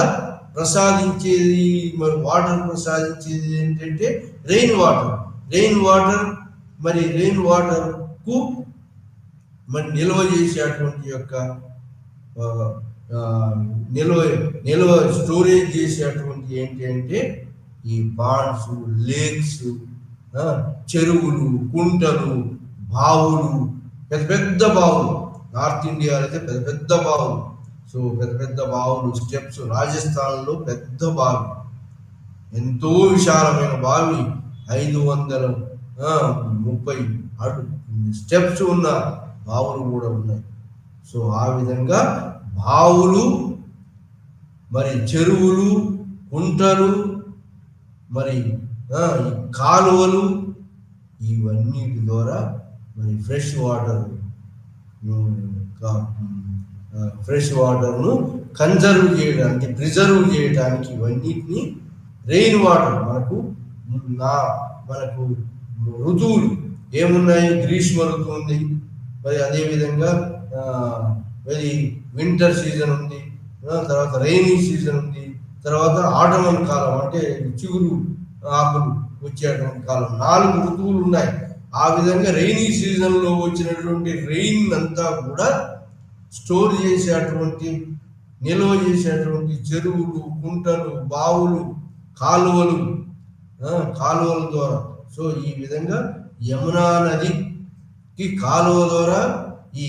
ప్రసాదించేది, మరి వాటర్ ప్రసాదించేది ఏంటంటే రెయిన్ వాటర్. మరి రెయిన్ వాటర్కు మరి నిల్వ చేసేటువంటి యొక్క నిల్వ స్టోరేజ్ చేసేటువంటి ఏంటి అంటే ఈ పాండ్స్, లేక్స్, చెరువులు, కుంటలు, బావులు, పెద్ద బావులు. నార్త్ ఇండియాలో అయితే పెద్ద బావులు. సో పెద్ద బావులు, స్టెప్స్. రాజస్థాన్లో పెద్ద బావి, ఎంతో విశాలమైన బావి, 530 స్టెప్స్ ఉన్న బావులు కూడా ఉన్నాయి. సో ఆ విధంగా బావులు, మరి చెరువులు, కుంటలు, మరి కాలువలు, ఇవన్నిటి ద్వారా మరి ఫ్రెష్ వాటర్ను ప్రిజర్వ్ చేయడానికి ఇవన్నిటిని రెయిన్ వాటర్. మనకు ఋతువులు ఏమున్నాయి? గ్రీష్మ ఋతువు ఉంది, మరి అదేవిధంగా మరి వింటర్ సీజన్ ఉంది, తర్వాత రైనీ సీజన్ ఉంది, తర్వాత ఆటమన్ కాలం అంటే చిగురు ఆకులు వచ్చేటువంటి కాలం. 4 ఋతువులు ఉన్నాయి. ఆ విధంగా రైనీ సీజన్లో వచ్చినటువంటి రెయిన్ అంతా కూడా స్టోర్ చేసేటువంటి, నిల్వ చేసేటువంటి చెరువులు, కుంటలు, బావులు, కాలువల ద్వారా. సో ఈ విధంగా యమునా నదికి కాలువ ద్వారా ఈ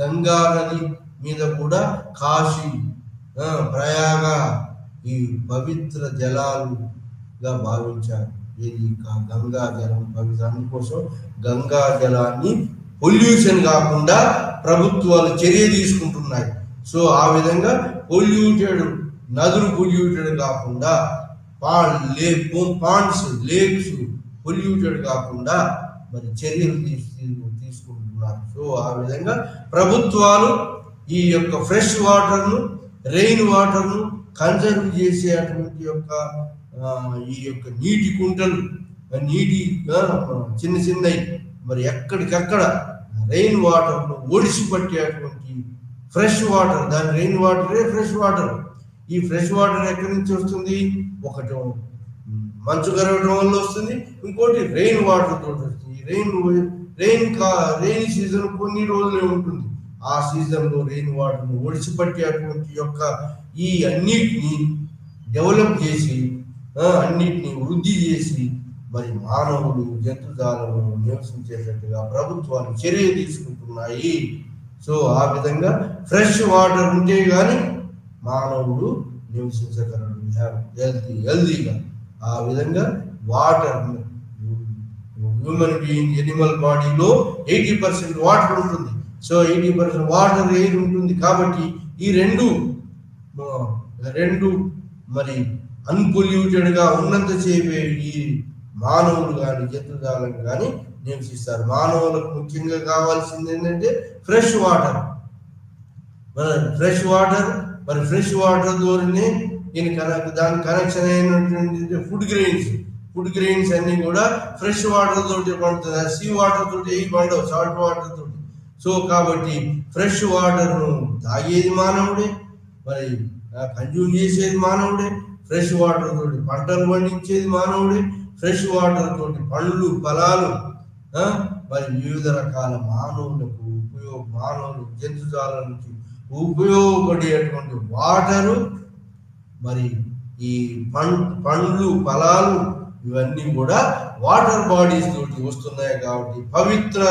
గంగా నది మీద కూడా కాశీ, ప్రయాగ ఈ పవిత్ర జలాలుగా భావించారు. ఇది గంగా జలం పవిత్ర. అందుకోసం గంగా జలాన్ని పొల్యూషన్ కాకుండా ప్రభుత్వాలు చర్య తీసుకుంటున్నాయి. సో ఆ విధంగా నదులు పొల్యూటెడ్ కాకుండా, పాండ్స్, లేక్స్ పొల్యూటెడ్ కాకుండా మరి చర్యలు తీసుకుంటున్నారు. సో ఆ విధంగా ప్రభుత్వాలు ఈ యొక్క ఫ్రెష్ వాటర్ను, రెయిన్ వాటర్ను కన్జర్వ్ చేసేటువంటి ఈ యొక్క నీటి కుంటలు, నీటి చిన్నవి మరి ఎక్కడికక్కడ రెయిన్ వాటర్ను ఒడిసిపట్టేటువంటి ఫ్రెష్ వాటర్. దాని రెయిన్ వాటరే ఫ్రెష్ వాటర్. ఈ ఫ్రెష్ వాటర్ ఎక్కడి నుంచి వస్తుంది? ఒకటి మంచు కరగడం వల్ల వస్తుంది, ఇంకోటి రెయిన్ వాటర్ తోటి వస్తుంది. రెయిన్ సీజన్ కొన్ని రోజులే ఉంటుంది. ఆ సీజన్లో రెయిన్ వాటర్ను ఒడిసిపట్టేటువంటి యొక్క ఈ అన్నిటిని డెవలప్ చేసి, అన్నిటిని వృద్ధి చేసి మరి మానవులు, జంతుజాలము నివసించేటట్టుగా ప్రభుత్వాలు చర్య తీసుకుంటున్నాయి. సో ఆ విధంగా ఫ్రెష్ వాటర్ ఉంటే కానీ మానవుడు నివసించగలడు హెల్దీగా. ఆ విధంగా వాటర్ హ్యూమన్ బీయింగ్ ఎనిమల్ బాడీలో 80% వాటర్ ఉంటుంది. సో 80% వాటర్, ఎయిర్ ఉంటుంది. కాబట్టి ఈ రెండు మరి అన్పొల్యూటెడ్ గా ఉన్నంతసేపే ఈ మానవులు కానీ జంతుజాలం కానీ నివసిస్తారు. మానవులకు ముఖ్యంగా కావాల్సింది ఏంటంటే ఫ్రెష్ వాటర్. మరి ఫ్రెష్ వాటర్ ద్వారానే దాని కనెక్షన్ అయినటువంటి ఫుడ్ గ్రెయిన్స్ అన్ని కూడా ఫ్రెష్ వాటర్ తోటి పండుతుంది. సీ వాటర్ తోటి ఏ పండవు, సాల్ట్ వాటర్ తోటి. సో కాబట్టి ఫ్రెష్ వాటర్ను తాగేది మానవుడే, మరి కన్జ్యూమ్ చేసేది మానవుడే, ఫ్రెష్ వాటర్ తోటి పంటలు పండించేది మానవుడే, ఫ్రెష్ వాటర్ తోటి పండ్లు ఫలాలు మరి వివిధ రకాల మానవులు జంతుజాలానికి ఉపయోగపడేటువంటి వాటరు, మరి ఈ పండ్లు ఫలాలు ఇవన్నీ కూడా వాటర్ బాడీస్ తోటి వస్తున్నాయి. కాబట్టి పవిత్ర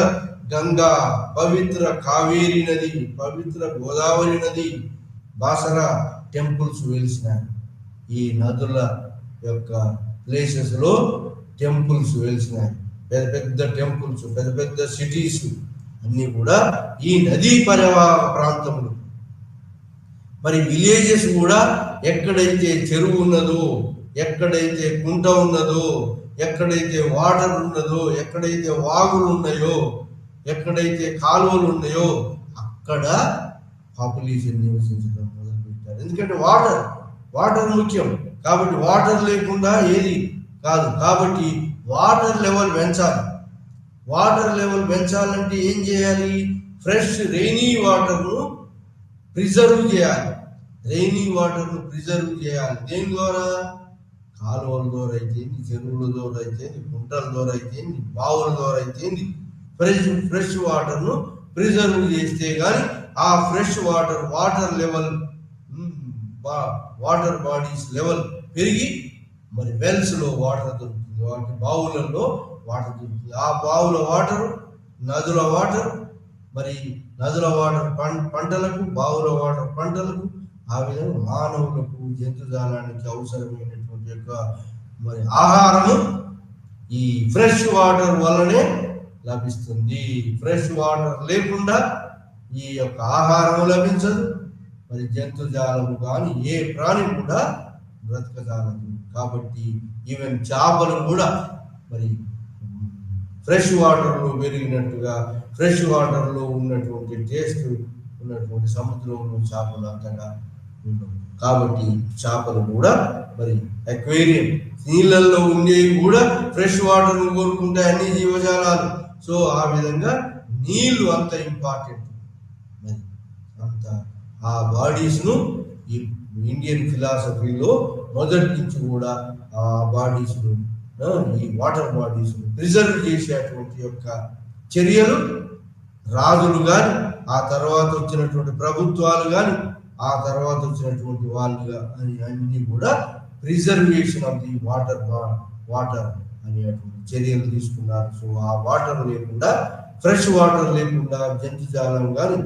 గంగా, పవిత్ర కావేరీ నది, పవిత్ర గోదావరి నది, బాసరా టెంపుల్స్ వెలిసినాయి. ఈ నదుల యొక్క ప్లేసెస్ లో టెంపుల్స్ వెలిసినాయి. పెద్ద పెద్ద టెంపుల్స్, పెద్ద పెద్ద సిటీస్ అన్ని కూడా ఈ నదీ పరివాహక ప్రాంతంలో. మరి విలేజెస్ కూడా ఎక్కడైతే చెరువు ఉన్నదో, ఎక్కడైతే కుంట ఉన్నదో, ఎక్కడైతే వాటర్ ఉన్నదో, ఎక్కడైతే వాగులు ఉన్నాయో, ఎక్కడైతే కాలువలు ఉన్నాయో అక్కడ పాపులేషన్ నివసించడం మొదలుపెట్టారు. ఎందుకంటే వాటర్ ముఖ్యం. కాబట్టి వాటర్ లేకుండా ఏది కాదు. కాబట్టి వాటర్ లెవెల్ పెంచాలంటే ఏం చేయాలి? ఫ్రెష్ రెయినీ వాటర్ను ప్రిజర్వ్ చేయాలి. దేని ద్వారా? కాలువల ద్వారా అయితేంది, చెరువుల ద్వారా అయితేంది, కుంటల ద్వారా అయితేంది, బావుల ద్వారా అయితేంది, ఫ్రెష్ వాటర్ను ప్రిజర్వ్ చేస్తే కానీ ఆ fresh water level, water bodies level పెరిగి మరి వెల్స్ లో వాటర్ దొరుకుతుంది, వాటి బావులలో వాటర్ దొరుకుతుంది. ఆ బావుల వాటర్, నదుల వాటర్, మరి నదుల వాటర్ పంటలకు, బావుల వాటర్ పంటలకు, ఆ విధంగా మానవులకు జంతుజాలానికి అవసరమైనటువంటి యొక్క మరి ఆహారము ఈ ఫ్రెష్ వాటర్ వల్లనే లభిస్తుంది. ఫ్రెష్ వాటర్ లేకుండా ఈ యొక్క ఆహారం లభించదు. మరి జంతుజాలము కానీ ఏ ప్రాణి కూడా బ్రతకజాలదు. కాబట్టి ఈవెన్ చేపలు కూడా మరి ఫ్రెష్ వాటర్లో పెరిగినట్టుగా, ఫ్రెష్ వాటర్లో ఉన్నటువంటి టేస్ట్ ఉన్నటువంటి సముద్రంలో చేపలు అంతగా ఉండవు. కాబట్టి చేపలు కూడా మరి అక్వేరియం, నీళ్ళల్లో ఉండేవి కూడా ఫ్రెష్ వాటర్ను కోరుకుంటాయి అన్ని జీవజాలాలు. సో ఆ విధంగా నీళ్లు అంత ఇంపార్టెంట్. మరి అంత ఆ బాడీస్ను ఈ ఇండియన్ ఫిలాసఫీలో మొదటి నుంచి కూడా ఆ బాడీస్ను, ఈ వాటర్ బాడీస్ను ప్రిజర్వ్ చేసేటువంటి యొక్క చర్యలు రాజులు కానీ, ఆ తర్వాత వచ్చినటువంటి ప్రభుత్వాలు కానీ, ఆ తర్వాత వచ్చినటువంటి వాళ్ళు అన్ని కూడా ప్రిజర్వేషన్ ఆఫ్ ది వాటర్ అనేటువంటి చర్యలు తీసుకున్నారు. సో ఆ వాటర్ లేకుండా, ఫ్రెష్ వాటర్ లేకుండా జంతుజాలం కానీ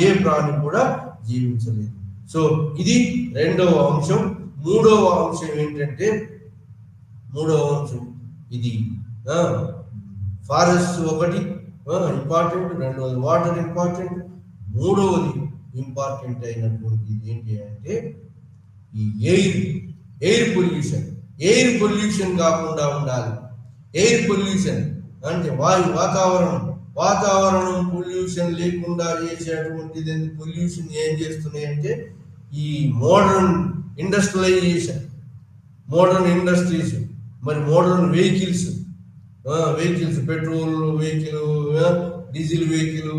ఏ ప్రాణి కూడా జీవించలేదు. సో ఇది రెండవ అంశం. మూడవ అంశం ఏంటంటే, ఇది ఫారెస్ట్ ఒకటి ఇంపార్టెంట్, రెండవది వాటర్ ఇంపార్టెంట్, మూడవది ఇంపార్టెంట్ అయినటువంటిది ఏంటి అంటే ఈ ఎయిర్ పొల్యూషన్ కాకుండా ఉండాలి. ఎయిర్ పొల్యూషన్ అంటే వాతావరణం పొల్యూషన్ లేకుండా చేసేటువంటిది. పొల్యూషన్ ఏం చేస్తున్నాయి అంటే ఈ మోడర్న్ ఇండస్ట్రీస్, మరి modern vehicles, petrol vehicle, diesel vehicle,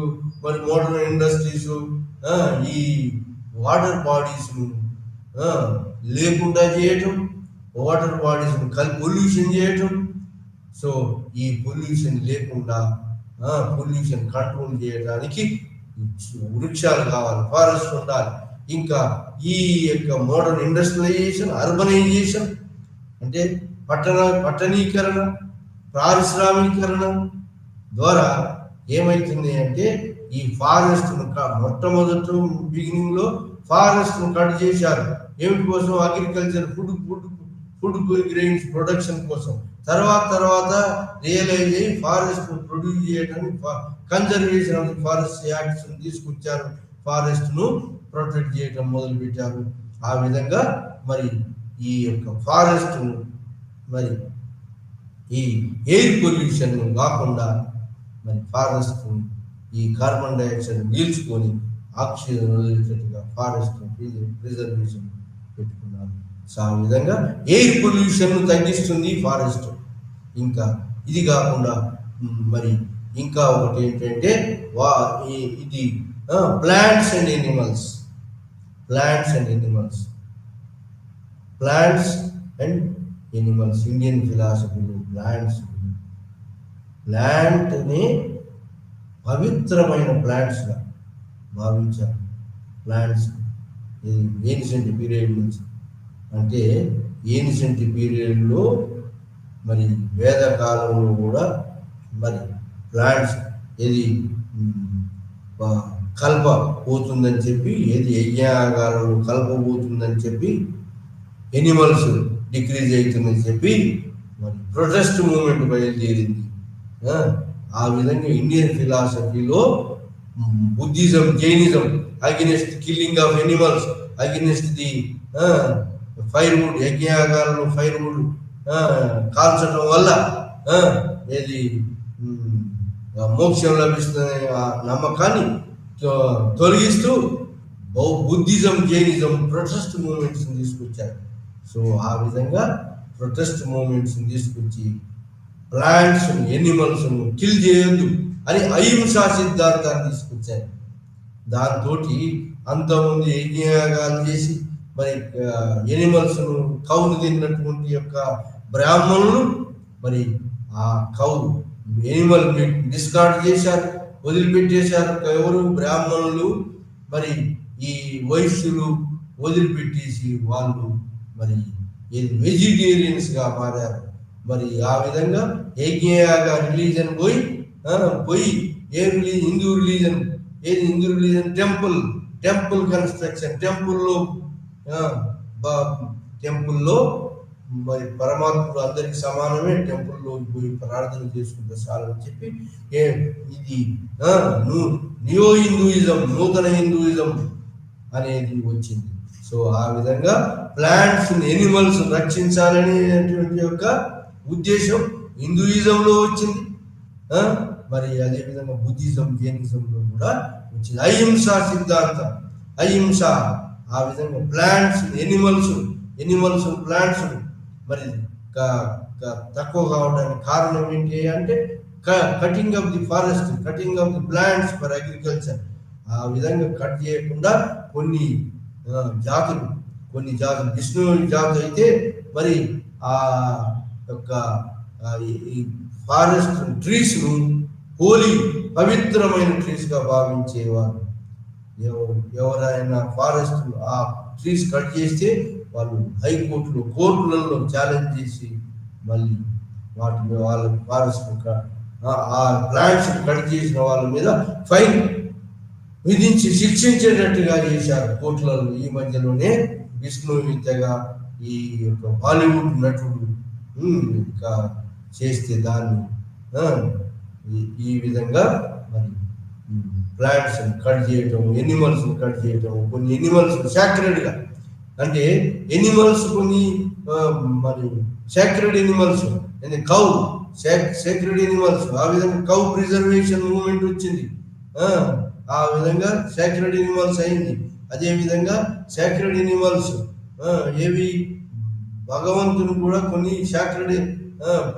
మరి మోడర్న్ ఇండస్ట్రీస్ ఈ వాటర్ బాడీస్ లేకుండా చేయటం, వాటర్ బాడీస్ పొల్యూషన్ చేయటం. సో ఈ పొల్యూషన్ లేకుండా పొల్యూషన్ కంట్రోల్ చేయడానికి వృక్షాలు కావాలి, ఫారెస్ట్ ఉండాలి. ఇంకా ఈ యొక్క మోడర్న్ ఇండస్ట్రియలైజేషన్, అర్బనైజేషన్ అంటే పట్టణీకరణ, పారిశ్రామికరణ ద్వారా ఏమైతుంది అంటే ఈ ఫారెస్ట్ మొట్టమొదటి బిగినింగ్ లో ఫారెస్ట్ కట్ చేశారు. ఏమిటి కోసం? అగ్రికల్చర్, ఫుడ్ గ్రెయిన్స్ ప్రొడక్షన్ కోసం. తర్వాత రియలైజ్ అయ్యి ఫారెస్ట్ ప్రొడ్యూస్ చేయడానికి conservation of the forest acts తీసుకొచ్చారు, ఫారెస్ట్ ను ప్రొటెక్ట్ చేయడం మొదలు పెట్టారు. ఆ విధంగా మరి ఈ యొక్క ఫారెస్ట్ మరి ఈ ఎయిర్ పొల్యూషన్ కాకుండా మరి ఫారెస్ట్ ఈ కార్బన్ డైఆక్సైడ్ పీల్చుకొని ఆక్సిజన్ వదిలేటట్టుగా ఫారెస్ట్ ప్రిజర్వేషన్ పెట్టుకున్నారు. సో ఆ విధంగా ఎయిర్ పొల్యూషన్ తగ్గిస్తుంది ఫారెస్ట్. ఇంకా ఇది కాకుండా మరి ఇంకా ఒకటి ఏంటంటే ఇది ప్లాంట్స్ అండ్ ఎనిమల్స్ ఇండియన్ ఫిలాసఫీలో ప్లాంట్ని పవిత్రమైన ప్లాంట్స్గా భావించారు. ప్లాంట్స్ ఇది ఏన్షియంట్ పీరియడ్ నుంచి, అంటే ఏన్షియంట్ పీరియడ్లో మరి వేదకాలంలో కూడా మరి ప్లాంట్స్ ఏది కల్ప పోతుందని చెప్పి, ఏది యజ్ఞాగాలలో కల్ప పోతుందని చెప్పి, ఎనిమల్స్ డిక్రీజ్ అవుతుందని చెప్పి మరి ప్రొటెస్ట్ మూమెంట్ బయలుదేరింది. ఆ విధంగా ఇండియన్ ఫిలాసఫీలో Buddhism, Jainism against killing of animals, against the firewood, యజ్ఞయాగాలను ఫైర్వుడ్ కాల్చడం వల్ల ఏది మోక్షం లభిస్తుందనే నమ్మకాన్ని తొలగిస్తూ బుద్ధిజం, జైనిజం ప్రొటెస్ట్ మూమెంట్స్ తీసుకొచ్చారు. సో ఆ విధంగా ప్రొటెస్ట్ మూమెంట్స్ తీసుకొచ్చి ప్లాంట్స్, ఎనిమల్స్ కిల్ చేయొద్దు అని అహింసా సిద్ధాంతాన్ని తీసుకొచ్చారు. దాంతో అంతమంది యజ్ఞయాగాలు చేసి మరి ఎనిమల్స్ కౌను తిన్నటువంటి యొక్క బ్రాహ్మణులు మరి ఆ కౌ ఎనిమల్ మీట్ డిస్కార్డ్ చేశారు, వదిలిపెట్టేశారు. ఎవరు? బ్రాహ్మణులు. మరి ఈ వైశ్యులు వదిలిపెట్టేసి వాళ్ళు మరి వెజిటేరియన్స్ గా మారారు. మరి ఆ విధంగా యజ్ఞయాగ రిలీజన్ పోయి ఏ రిలీజన్? హిందూ రిలీజన్. ఏది హిందూ రిలీజన్? Temple construction. టెంపుల్లో మరి పరమాత్ముడు అందరికి సమానమే, టెంపుల్లో పోయి ప్రార్థన చేసుకుంటే చాలని చెప్పి ఇది నియో హిందూయిజం, నూతన హిందూయిజం అనేది వచ్చింది. సో ఆ విధంగా ప్లాంట్స్, ఎనిమల్స్ రక్షించాలనేటువంటి యొక్క ఉద్దేశం హిందూయిజంలో వచ్చింది. మరి అదేవిధంగా బుద్ధిజం, జైనిజంలో కూడా వచ్చింది అహింసా సిద్ధాంతం. అహింస. ఆ విధంగా ప్లాంట్స్, ఎనిమల్స్ ప్లాంట్స్ మరి తక్కువ కావడానికి కారణం ఏంటి అంటే cutting of the forest, cutting of the plants for agriculture. ఆ విధంగా కట్ చేయకుండా కొన్ని జాతులు విష్ణు జాతి అయితే మరి ఆ యొక్క ఈ ఫారెస్ట్ ట్రీస్ ను హోలీ, పవిత్రమైన ట్రీస్ గా భావించేవారు. ఎవరైనా ఫారెస్ట్ ఆ ట్రీస్ కట్ చేస్తే వాళ్ళు హైకోర్టులో, కోర్టులలో ఛాలెంజ్ చేసి మళ్ళీ వాటిని వాళ్ళ ఫారెస్ట్ ఆ ప్లాంట్స్ కట్ చేసిన వాళ్ళ మీద ఫైన్ విధించి శిక్షించేటట్టుగా చేశారు కోర్టులలో. ఈ మధ్యలోనే విష్ణు విద్యగా ఈ యొక్క బాలీవుడ్ నటుడు ఇంకా చేస్తే దాన్ని ఈ విధంగా మరి ప్లాంట్స్ కట్ చేయటం, ఎనిమల్స్ కట్ చేయటం. కొన్ని ఎనిమల్స్ సాక్రెడ్గా, అంటే ఎనిమల్స్ కొన్ని మరి sacred animals, cow sacred animals. ఆ విధంగా కౌ ప్రిజర్వేషన్ మూవ్మెంట్ వచ్చింది. ఆ విధంగా సాక్రెడ్ ఎనిమల్స్ అయింది. అదే విధంగా సాక్రెడ్ ఎనిమల్స్ ఏవి? భగవంతుని కూడా కొన్ని సాక్రెడ్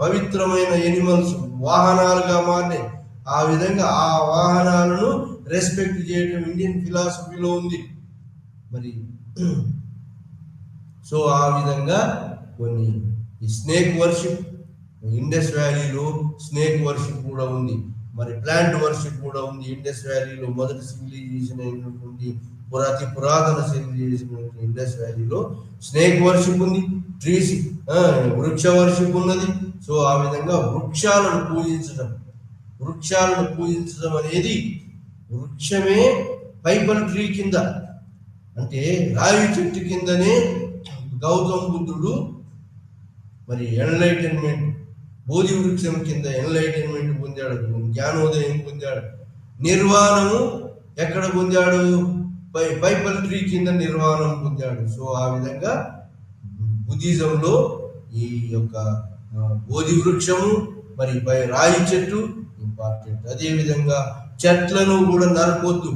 పవిత్రమైన ఎనిమల్స్ వాహనాలుగా మారినాయి. ఆ విధంగా ఆ వాహనాలను రెస్పెక్ట్ చేయడం ఇండియన్ ఫిలాసఫీలో ఉంది. మరి సో ఆ విధంగా కొన్ని స్నేక్ వర్షిప్, ఇండస్ వ్యాలీలో స్నేక్ వర్షిప్ కూడా ఉంది. మరి ప్లాంట్ వర్షిప్ కూడా ఉంది. ఇండస్ వ్యాలీలో మొదటి సివిలైజేషన్ అయినటువంటి పురాతన సివిలైజేషన్ ఇండస్ వ్యాలీలో స్నేక్ వర్షిప్ ఉంది. ట్రీస్, వృక్ష వర్షిప్ ఉన్నది. సో ఆ విధంగా వృక్షాలను పూజించడం అనేది, వృక్షమే పైపల్ ట్రీ కింద, అంటే రావి చెట్టు కిందనే గౌతమ బుద్ధుడు మరి ఎన్లైటన్మెంట్ బోధి వృక్షం కింద ఎన్లైటన్మెంట్ పొందాడు, జ్ఞానోదయం పొందాడు. నిర్వాణము ఎక్కడ పొందాడు? పైపల్ ట్రీ కింద నిర్వాణం పొందాడు. సో ఆ విధంగా బుద్ధిజంలో ఈ యొక్క బోధి వృక్షము మరి రాయి చెట్టు ఇంపార్టెంట్. అదేవిధంగా చెట్లను కూడా నరకొద్దు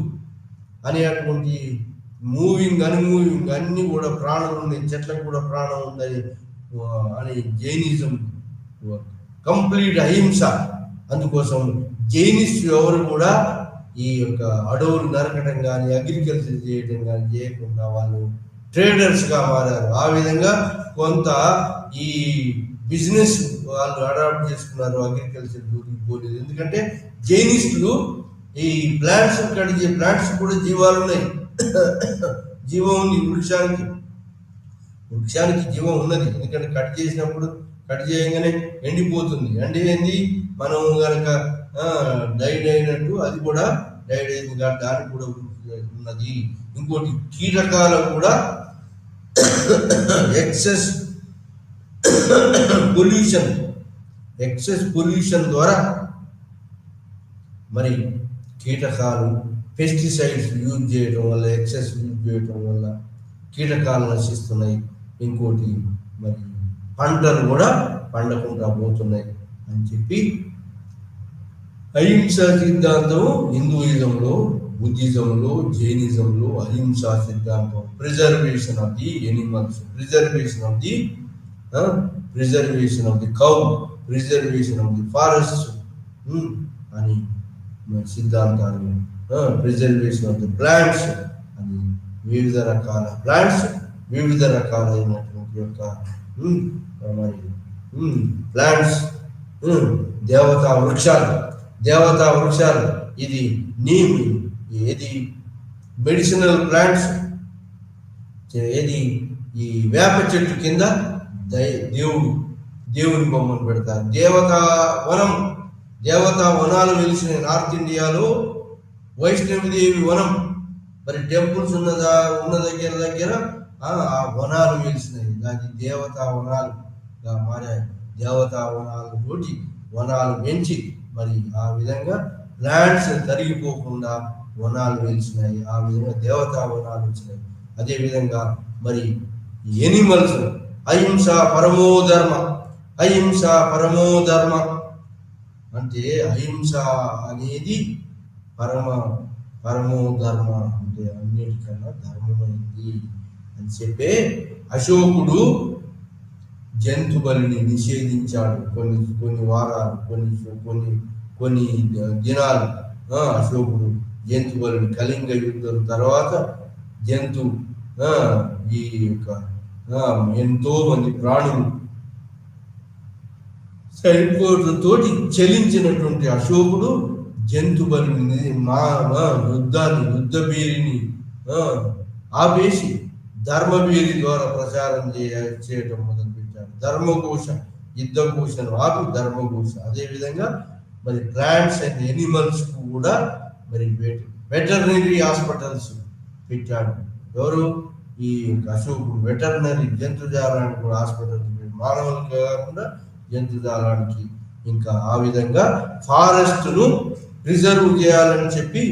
అనేటువంటి మూవింగ్ అన్మూవింగ్ అన్ని కూడా ప్రాణం ఉన్నాయి, చెట్లకు కూడా ప్రాణం ఉందని అని జైనిజం కంప్లీట్ అహింస. అందుకోసం జైనిస్ట్ ఎవరు కూడా ఈ యొక్క అడవులు నరకడం కానీ అగ్రికల్చర్ చేయడం కానీ చేయకుండా వాళ్ళు ట్రేడర్స్గా మారారు. ఆ విధంగా కొంత ఈ బిజినెస్ వాళ్ళు అడాప్ట్ చేసుకున్నారు, అగ్రికల్చర్ పోలేదు. ఎందుకంటే జైనిస్టులు ఈ ప్లాంట్స్ కడిగే ప్లాంట్స్ కూడా జీవాలు ఉన్నాయి, జీవం ఉంది. వృక్షానికి జీవం ఉన్నది. ఎందుకంటే కట్ చేసినప్పుడు కట్ చేయగానే ఎండిపోతుంది. ఎండిపోయింది మనం కనుక డైడ్ అయినట్టు అది కూడా డైడ్ అయింది కాబట్టి దానికి కూడా ఉన్నది. ఇంకోటి కీటకాలు కూడా ఎక్సెస్ పొల్యూషన్ ద్వారా మరి కీటకాలు పెస్టిసైడ్స్ యూజ్ చేయడం వల్ల, ఎక్సెస్ యూజ్ చేయడం వల్ల కీటకాలు నశిస్తున్నాయి. ఇంకోటి మరి పంటలు కూడా పండకుండా పోతున్నాయి అని చెప్పి అహింసా సిద్ధాంతం హిందూయిజంలో, బుద్ధిజంలో, జైనిజంలో అహింసా సిద్ధాంతం. Preservation of the animals, preservation of the cow, preservation of the forest అని సిద్ధాంతాలు. ప్రిజర్వేషన్ ఆఫ్ ది ప్లాంట్స్ అని వివిధ రకాల ప్లాంట్స్, వివిధ రకాలైనటువంటి యొక్క మరి ప్లాంట్స్, దేవతా వృక్షాలు ఇది నీమ్, ఏది మెడిసినల్ ప్లాంట్స్, ఏది ఈ వేప చెట్టు కింద దేవుని బొమ్మను పెడతారు. దేవతా వనాలు వెలిసిన నార్త్ ఇండియాలో వైష్ణవిదేవి వనం, మరి టెంపుల్స్ ఉన్న దగ్గర ఆ వనాలు వెలిసినాయి. దాన్ని దేవతా వనాలుగా మారాయి. దేవతా వనాలతోటి వనాలు పెంచి మరి ఆ విధంగా ప్లాంట్స్ తరిగిపోకుండా వనాలు వెలిసినాయి. ఆ విధంగా దేవతా వనాలు వచ్చినాయి. అదేవిధంగా మరి ఎనిమల్స్, అహింస పరమో ధర్మ అంటే అహింస అనేది పరమో ధర్మ అంటే అన్నిటికన్నా ధర్మమైంది అని చెప్పే అశోకుడు జంతు బలిని నిషేధించాడు. కొన్ని వారాలు, కొన్ని దినాలు అశోకుడు జంతు బలిని, కళింగ యుద్ధం తర్వాత ఈ యొక్క ఎంతో మంది ప్రాణులు సైనికులతోటి చలించినటువంటి అశోకుడు జంతు బలిని యుద్ధ బేరిని ఆపేసి ధర్మబేరి ద్వారా ప్రచారం చేయడం మొదలుపెట్టాడు. ధర్మఘోష, యుద్ధఘోషను ఆపి ధర్మఘోష. అదేవిధంగా మరి ప్లాంట్స్ అండ్ ఎనిమల్స్ కూడా మరి వెటర్నరీ హాస్పిటల్స్ పెట్టాడు. ఎవరు? ఈ అశోకుడు. వెటర్నరీ జంతుజాలానికి కూడా హాస్పిటల్స్, మానవులకు కాకుండా జంతుజాలానికి. ఇంకా ఆ విధంగా ఫారెస్ట్ను ప్రిజర్వ్ చేయాలని చెప్పి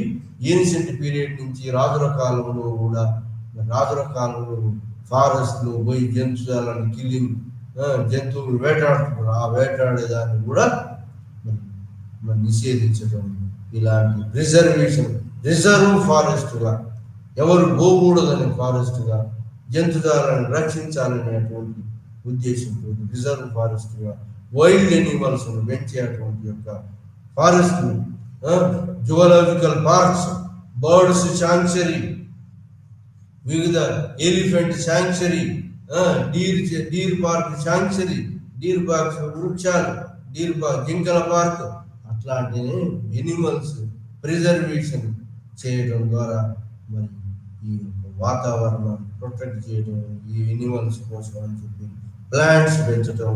ఏన్షియంట్ పీరియడ్ నుంచి రాజుల కాలంలో కూడా ఫారెస్ట్లో పోయి జంతుజాలాన్ని కిల్లింగ్, జంతువులు వేటాడుతున్నారు. ఆ వేటాడేదాన్ని కూడా నిషేధించడం, ఇలాంటి రిజర్వ్ ఫారెస్ట్గా, ఎవరు పోకూడదని ఫారెస్ట్గా, జంతుజాలను రక్షించాలనేటువంటి ఉద్దేశంతో రిజర్వ్ ఫారెస్ట్గా, వైల్డ్ ఎనిమల్స్ పెంచేటువంటి యొక్క forest, zoological parks, birds sanctuary, వివిధ elephant sanctuary, deer park sanctuary, deer park వృక్షాలు, జింకల పార్క్, అట్లాంటి ఎనిమల్స్ ప్రిజర్వేషన్ చేయడం ద్వారా మరి ఈ వాతావరణం ప్రొటెక్ట్ చేయడం, ఈ ఎనిమల్స్ కోసం అని చెప్పి ప్లాంట్స్ పెంచడం.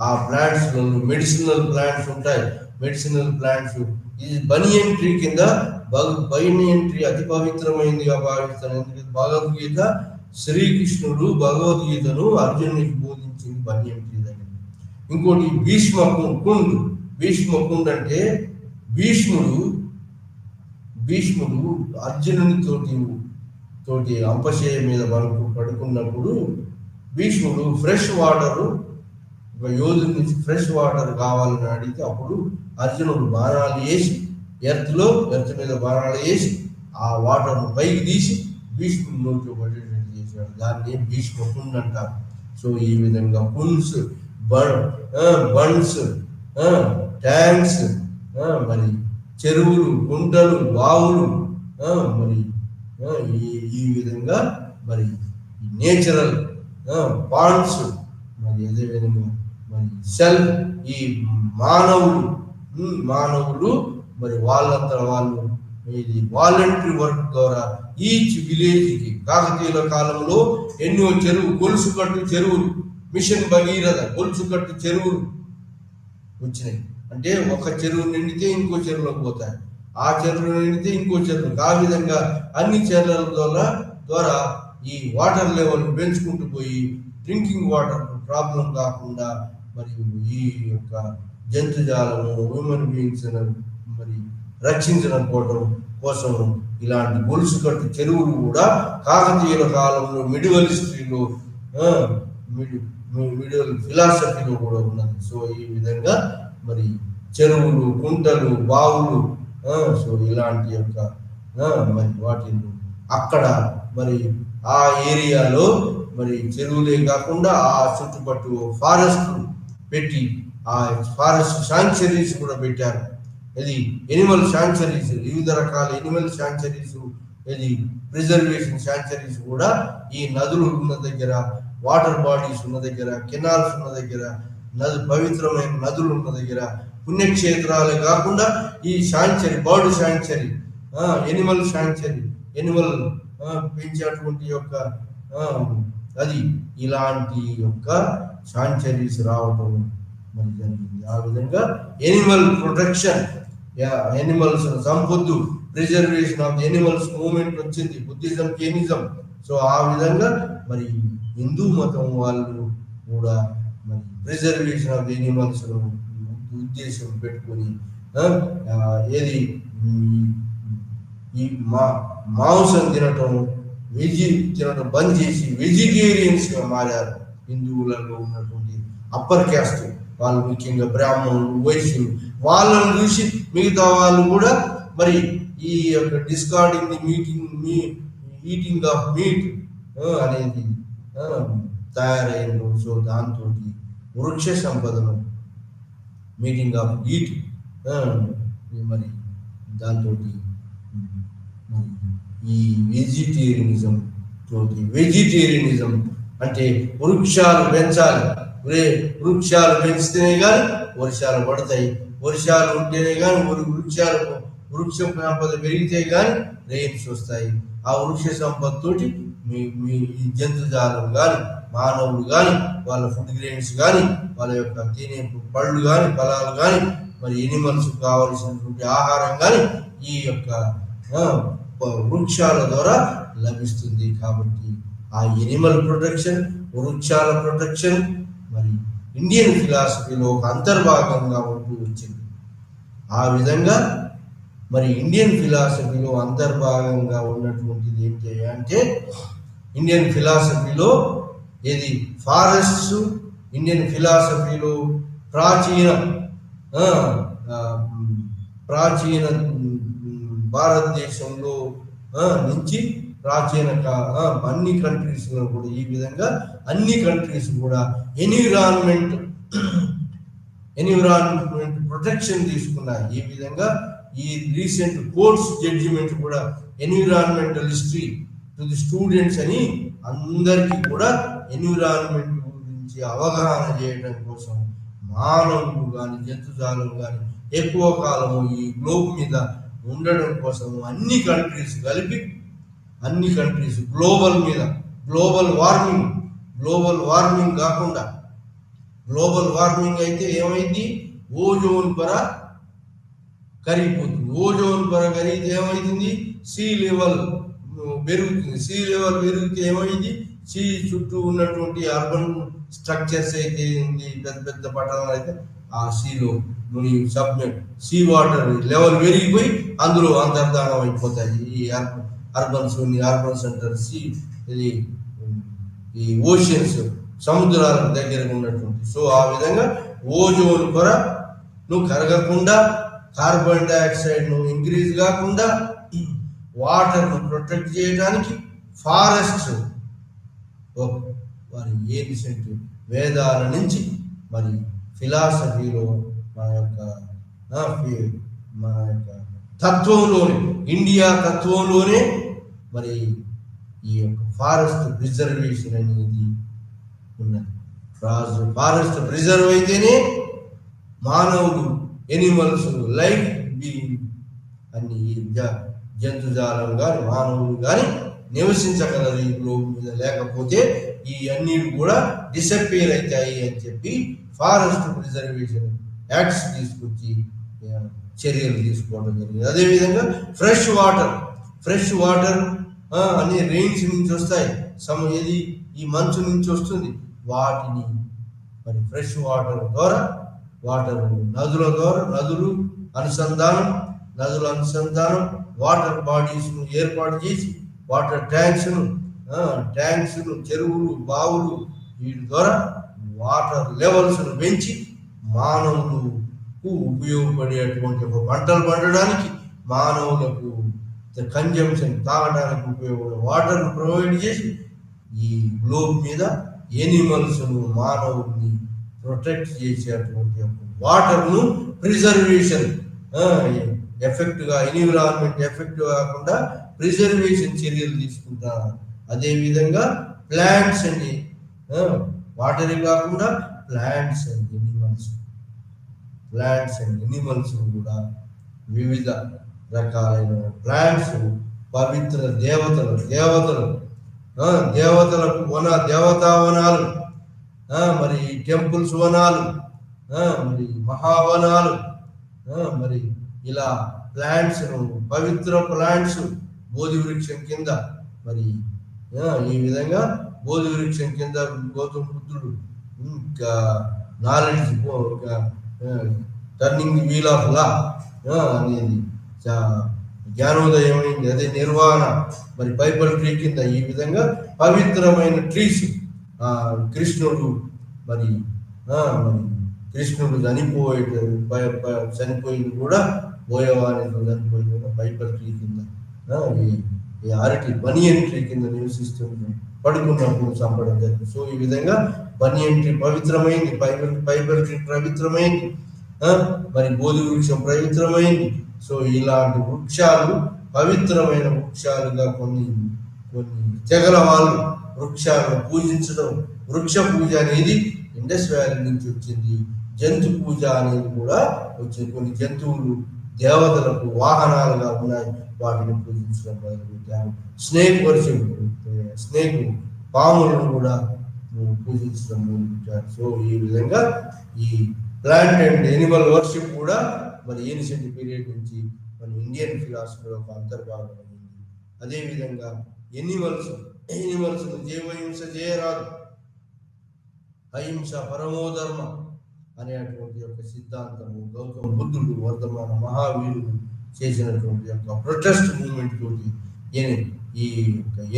ఆ ప్లాంట్స్లో మెడిసినల్ ప్లాంట్స్ ఉంటాయి. మెడిసినల్ ప్లాంట్స్ ఇది బనియన్ ట్రీ కింద, బనియన్ ట్రీ అతి పవిత్రమైనదిగా భావిస్తాను. ఎందుకంటే భగవద్గీత, శ్రీకృష్ణుడు భగవద్గీతను అర్జునునికి బోధించింది బనియన్ ట్రీ దగ్గర. ఇంకోటి కుండ్. భీష్మ కుండ్ అంటే భీష్ముడు అర్జునుని తోటి అంపశయ మీద పడుకున్నప్పుడు భీష్ముడు ఫ్రెష్ వాటర్, ఒక యోధుడి నుంచి ఫ్రెష్ వాటర్ కావాలని అడిగితే అప్పుడు అర్జునుడు బాణాలు వేసి ఎర్త్ మీద బాణాలు వేసి ఆ వాటర్ను పైకి తీసి భీష్ముడి నోట్లో పడేటట్టు చేశాడు. దాన్ని భీష్మకుండ్ అంటారు. సో ఈ విధంగా కుండ్స్, బండ్స్, ట్యాంక్స్, మరి చెరువులు, కుంటలు, బావులు, మరి ఈ విధంగా మరి నేచురల్ పాండ్స్, మరి అదేవిధంగా మరి సెల్, ఈ మానవులు మరి వాళ్ళంతా వాళ్ళు ఇది వాలంటరీ వర్క్ ద్వారా ఈచ్ విలేజ్కి కాకతీయుల కాలంలో ఎన్నో గొలుసుకట్టు చెరువులు, మిషన్ భగీరథ గొలుసుకట్టు చెరువులు వచ్చినాయి. అంటే ఒక చెరువు నిండితే ఇంకో చెరువులోకి పోతాయి, ఆ చెరువు నిండితే ఇంకో చెరువు, ఆ విధంగా అన్ని చెరువుల ద్వారా ఈ వాటర్ లెవెల్ పెంచుకుంటూ పోయి డ్రింకింగ్ వాటర్ ప్రాబ్లం కాకుండా మరియు ఈ యొక్క జంతుజాలము, హ్యూమన్ బీయింగ్స్ మరి రక్షించడం కోసం ఇలాంటి గొలుసు కట్టు చెరువులు కూడా కాకతీయుల కాలంలో మిడివల్ హిస్టరీలో, మిడివల్ ఫిలాసఫీలో కూడా ఉన్నది. సో ఈ విధంగా మరి చెరువులు, కుంటలు, బావులు, సో ఇలాంటి యొక్క మరి వాటిని అక్కడ మరి ఆ ఏరియాలో మరి చెరువులే కాకుండా ఆ చుట్టుపట్టు ఫారెస్ట్ పెట్టి ఆ ఫారెస్ట్ శాంక్చరీస్ కూడా పెట్టారు. ఇది ఎనిమల్ శాంక్చరీస్, వివిధ రకాల ఎనిమల్ శాంక్చరీస్, ఇది ప్రిజర్వేషన్ శాంక్చరీస్ కూడా ఈ నదులు ఉన్న దగ్గర, వాటర్ బాడీస్ ఉన్న దగ్గర, కెనాల్స్ ఉన్న దగ్గర, పవిత్రమైన నదులు ఉన్న దగ్గర, పుణ్యక్షేత్రాలే కాకుండా ఈ sanctuary, bird sanctuary, animal sanctuary, animal పెంచేటువంటి యొక్క అది ఇలాంటి యొక్క శాంక్చరీస్ రావటం మరి జరిగింది. ఆ విధంగా ఎనిమల్ ప్రొటెక్షన్, ఎనిమల్స్ సంపొద్దు, ప్రిజర్వేషన్ ఆఫ్ ఎనిమల్స్ మూవ్మెంట్ వచ్చింది బుద్ధిజం, జైనిజం. సో ఆ విధంగా మరి హిందూ మతం వాళ్ళు కూడా మరి ప్రిజర్వేషన్ ఆఫ్ ఎనిమల్స్ ఉద్దేశం పెట్టుకొని ఏది ఈ మాంసం తినటం, తినటం బంద్ చేసి వెజిటేరియన్స్గా మారారు. హిందువులలో ఉన్నటువంటి అప్పర్ క్యాస్ట్ వాళ్ళు, ముఖ్యంగా బ్రాహ్మణులు, వైశ్యులు, వాళ్ళని చూసి మిగతా వాళ్ళు కూడా మరి ఈ యొక్క discarding the eating of meat అనేది తయారైన. సో దాంతో వృక్ష సంపదను మీటింగ్ ఆఫ్ ఈట్ మరి దాంతో ఈ వెజిటేరియనిజం అంటే వృక్షాలు పెంచాలి, వృక్షాలు పెంచితేనే కానీ వర్షాలు పడతాయి, వర్షాలు ఉంటేనే కానీ వృక్ష సంపద పెరిగితే కానీ రెయిన్స్ వస్తాయి. ఆ వృక్ష సంపద తోటి మీ జంతుజాలం కానీ, మానవులు కానీ, వాళ్ళ ఫుడ్ గ్రెయిన్స్ కానీ, వాళ్ళ యొక్క తినే పళ్ళు కానీ, ఫలాలు కానీ, మరి ఎనిమల్స్ కావలసినటువంటి ఆహారం కానీ ఈ యొక్క వృక్షాల ద్వారా లభిస్తుంది. కాబట్టి ఆ ఎనిమల్ ప్రొటెక్షన్, వృక్షాల ప్రొటెక్షన్ మరి ఇండియన్ ఫిలాసఫీలో ఒక అంతర్భాగంగా ఉంటూ వచ్చింది. ఆ విధంగా మరి ఇండియన్ ఫిలాసఫీలో అంతర్భాగంగా ఉన్నటువంటిది ఏంటి అంటే, ఇండియన్ ఫిలాసఫీలో ఏది ఫారెస్ట్స్, ఇండియన్ ఫిలాసఫీలో ప్రాచీన భారతదేశంలో నుంచి ప్రాచీన అన్ని కంట్రీస్లో కూడా ఈ విధంగా అన్ని కంట్రీస్ కూడా ఎన్విరాన్మెంట్ ప్రొటెక్షన్ తీసుకున్నాయి. ఈ విధంగా ఈ రీసెంట్ కోర్ట్స్ జడ్జిమెంట్ కూడా environmental history to the students అని అందరికీ కూడా ఎన్విరాన్మెంట్ గురించి అవగాహన చేయడం కోసం మానవులు కానీ, జంతుజాలం కానీ ఎక్కువ కాలము ఈ గ్లోబ్ మీద ఉండడం కోసం అన్ని కంట్రీస్ కలిపి, అన్ని కంట్రీస్ గ్లోబల్ వార్మింగ్ కాకుండా, గ్లోబల్ వార్మింగ్ అయితే ఏమైంది, ఓజోన్ పొర కరిగిపోతుంది. ఓజోన్ పొర కరిగితే ఏమైతుంది, సీ లెవెల్ పెరుగుతుంది. సీ లెవెల్ పెరిగితే ఏమైంది, సీ చుట్టూ ఉన్నటువంటి అర్బన్ స్ట్రక్చర్స్ అయితే ఏంది, పెద్ద పెద్ద పట్టణాలు అయితే ఆ సీలో ముని సబ్మెట్ సీ వాటర్ లెవెల్ పెరిగిపోయి అందులో అంతర్ధానం అయిపోతాయి. ఈ అర్బన్ సెంటర్ ఇది ఈ ఓషియన్స్ సముద్రాలకు దగ్గరగా ఉన్నటువంటి. సో ఆ విధంగా ఓజోన్ పొర నువ్వు కరగకుండా, కార్బన్ డైఆక్సైడ్ ను ఇంక్రీజ్ కాకుండా, వాటర్ ను ప్రొటెక్ట్ చేయడానికి ఫారెస్ట్ వారి ఏన్షియంట్ వేదాల నుంచి మరి ఫిలాసఫీలో మన యొక్క తత్వంలోనే, ఇండియా తత్వంలోనే మరి ఈ యొక్క ఫారెస్ట్ ప్రిజర్వేషన్ అనేది ఉన్నది. ఫారెస్ట్ ప్రిజర్వ్ అయితేనే మానవుడు, ఎనిమల్స్, లైఫ్ బీయింగ్ అన్ని జంతుజాలం కానీ మానవులు కానీ నివసించగలరు ఈ గ్లోబ్ మీద. లేకపోతే ఈ అన్ని కూడా డిసప్పేర్ అవుతాయి అని చెప్పి ఫారెస్ట్ ప్రిజర్వేషన్ యాక్ట్స్ తీసుకొచ్చి చర్యలు తీసుకోవడం జరిగింది. అదేవిధంగా ఫ్రెష్ వాటర్ అన్ని రెయిన్స్ నుంచి వస్తాయి, ఏది ఈ మంచు నుంచి వస్తుంది. వాటిని మరి ఫ్రెష్ వాటర్ ద్వారా నదుల ద్వారా నదుల అనుసంధానం వాటర్ బాడీస్ ను ఏర్పాటు చేసి వాటర్ ట్యాంక్స్ ను చెరువులు, బావులు వీటి ద్వారా వాటర్ లెవెల్స్ ను పెంచి మానవులకు ఉపయోగపడేటువంటి ఒక పంటలు పండడానికి, మానవులకు కన్జంప్షన్ తాగడానికి ఉపయోగపడే వాటర్ ప్రొవైడ్ చేసి ఈ గ్లోబ్ మీద ఎనిమల్స్ ను, మానవుల్ని ప్రొటెక్ట్ చేసేటువంటి వాటర్ ను ప్రిజర్వేషన్ ఎఫెక్ట్ గా, ఎన్విరాన్మెంట్ ఎఫెక్ట్ కాకుండా ప్రిజర్వేషన్ చర్యలు తీసుకుంటారు. అదేవిధంగా ప్లాంట్స్ అండి, వాటరే కాకుండా ప్లాంట్స్ అండ్ ఎనిమల్స్ కూడా వివిధ రకాలైన ప్లాంట్స్, పవిత్ర దేవతలకు దేవతావనాలు, మరి టెంపుల్స్ వనాలు, మరి మహావనాలు, మరి ఇలా ప్లాంట్స్ పవిత్ర ప్లాంట్స్ బోధి వృక్షం కింద మరి ఈ విధంగా బోధి వృక్షం కింద గౌతమ బుద్ధుడు knowledge turning the wheel of law అనేది జ్ఞానోదయం అయింది. అదే నిర్వాణ మరి పైపల్ ట్రీ కింద ఈ విధంగా పవిత్రమైన ట్రీస్. కృష్ణుడు మరి కృష్ణుడు చనిపోయింది కూడా బోయవాణితో చనిపోయింది కూడా పైపల్ ట్రీ కింద, ఈ అరటి బనియన్ ట్రీ కింద నివసిస్తుంది, పడుకున్నప్పుడు చంపడం జరిగింది. సో ఈ విధంగా బనియన్ ట్రీ పవిత్రమైంది, పైపల్ ట్రీ పవిత్రమైంది, మరి బోధి వృక్షం పవిత్రమైంది. సో ఇలాంటి వృక్షాలు పవిత్రమైన వృక్షాలుగా కొన్ని తెగల వాళ్ళు వృక్షాలను పూజించడం, వృక్ష పూజ అనేది ఇండస్ వ్యాలీ నుంచి వచ్చింది. జంతు పూజ అనేది కూడా వచ్చింది. కొన్ని జంతువులు దేవతలకు వాహనాలుగా ఉన్నాయి, వాటిని పూజించడం మొదలుపెట్టారు. స్నేక్ పాములను కూడా పూజించడం మొదలుపెట్టారు. సో ఈ విధంగా ఈ ప్లాంట్ అండ్ ఎనిమల్ వర్షిప్ కూడా మరి ఏన్షియంట్ పీరియడ్ నుంచి మన ఇండియన్ ఫిలాసఫీలో ఒక అంతర్భాగం అయింది. అదేవిధంగా ఎనిమల్స్ జీవహింస చేయరాదు, అహింస పరమోధర్మ అనేటువంటి యొక్క సిద్ధాంతము గౌతమ బుద్ధుడు, వర్ధమాన మహావీరుడు చేసినటువంటి యొక్క ప్రొటెస్ట్ మూవ్మెంట్ తోటి ఈ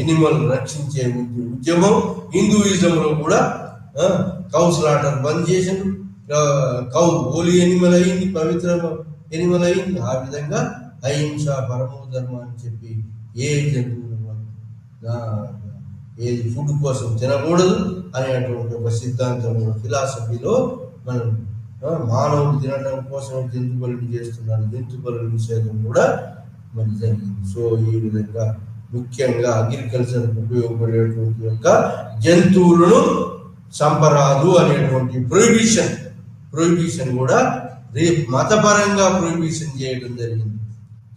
ఎనిమల్ రక్షించే ఉద్యమం హిందూయిజంలో కూడా కౌ స్లాటర్ బంద్ చేసిండు. కౌ హోలీ ఎనిమల్ అయింది, పవిత్ర ఎనిమల్ అయింది. ఆ విధంగా అహింస పరమోధర్మ అని చెప్పి ఏ జంతువులు ఏది ఫుడ్ కోసం తినకూడదు అనేటువంటి ఒక సిద్ధాంతం ఫిలాసఫీలో మనం మానవులు తినడం కోసం జంతు బలులు చేస్తున్నారు, జంతు బలుల నిషేధం కూడా మరి జరిగింది. సో ఈ విధంగా ముఖ్యంగా అగ్రికల్చర్ ఉపయోగపడేటువంటి యొక్క జంతువులను చంపరాదు అనేటువంటి ప్రొహిబిషన్ కూడా మతపరంగా ప్రొహిబిషన్ చేయడం జరిగింది.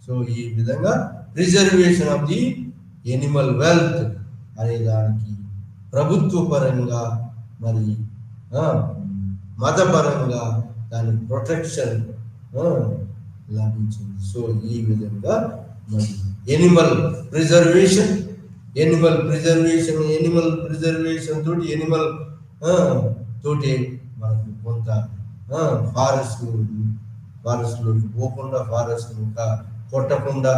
సో ఈ విధంగా preservation of the Animal wealth అనే దానికి ప్రభుత్వ పరంగా మరి మతపరంగా దాని ప్రొటెక్షన్ లభించింది. సో ఈ విధంగా మరి ఎనిమల్ ప్రిజర్వేషన్ తోటి ఎనిమల్ ఆ, తోటే మనకు కొంత ఫారెస్ట్ ఫారెస్ట్లోకి పోకుండా, ఫారెస్ట్ ఇంకా కొట్టకుండా,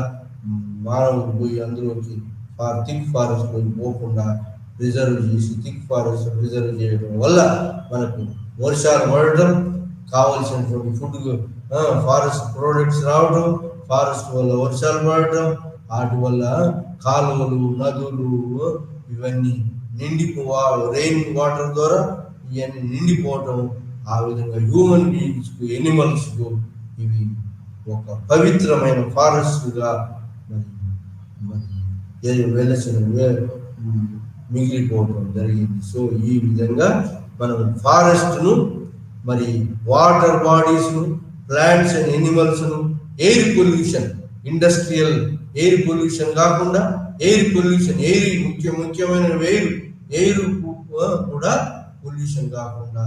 మానవులు పోయి అందులోకి థిక్ ఫారెస్ట్లోకి పోకుండా థిక్ ఫారెస్ట్ రిజర్వ్ చేయడం వల్ల మనకు వర్షాలు పడటం, కావలసినటువంటి ఫుడ్, ఫారెస్ట్ ప్రోడక్ట్స్ రావడం, ఫారెస్ట్ వల్ల వర్షాలు పడటం, వాటి వల్ల కాలువలు, నదులు ఇవన్నీ రెయిన్ వాటర్ ద్వారా ఇవన్నీ నిండిపోవటం, ఆ విధంగా హ్యూమన్ బీయింగ్స్కు, ఎనిమల్స్కు ఇవి ఒక పవిత్రమైన ఫారెస్ట్గా మరి వెలసిన మిగిలిపోవటం జరిగింది. సో ఈ విధంగా మనం ఫారెస్ట్ను, మరి వాటర్ బాడీస్ను, ప్లాంట్స్ అండ్ ఎనిమల్స్ను, air pollution, industrial air pollution కాకుండా ఎయిర్ పొల్యూషన్, ముఖ్యమైన ఎయిర్ కూడా పొల్యూషన్ కాకుండా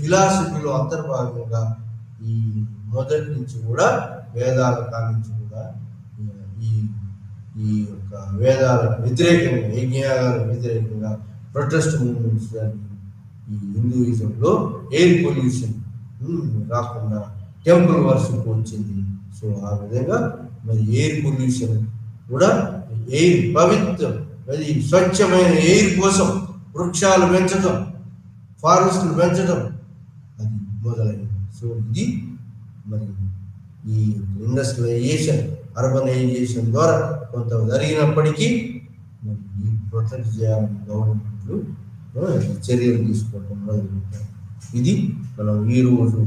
ఫిలాసఫీలో అంతర్భాగంగా ఈ మొదటి నుంచి కూడా వేదాల కానించి కూడా ఈ ఈ యొక్క వేదాలకు వ్యతిరేకంగా, యజ్ఞయాగాలకు వ్యతిరేకంగా ప్రొటెస్ట్ మూవ్మెంట్స్ ఈ హిందూయిజంలో ఎయిర్ పొల్యూషన్ రాకుండా టెంపుల్ వర్షిప్ వచ్చింది. సో ఆ విధంగా మరి ఎయిర్ పొల్యూషన్ కూడా, ఎయిర్ పవిత్రం, అది స్వచ్ఛమైన ఎయిర్ కోసం వృక్షాలు పెంచడం, ఫారెస్ట్లు పెంచడం అది మొదలైంది. సో ఇది మరి ఈ ఇండస్ట్రియలైజేషన్, అర్బనైజేషన్ ద్వారా కొంత జరిగినప్పటికీ మరి ఈ ప్రొటెక్ట్ చేయాలని గవర్నమెంట్లు చర్యలు తీసుకోవడం మొదలుపెట్టారు. ఇది మనం ఈరోజు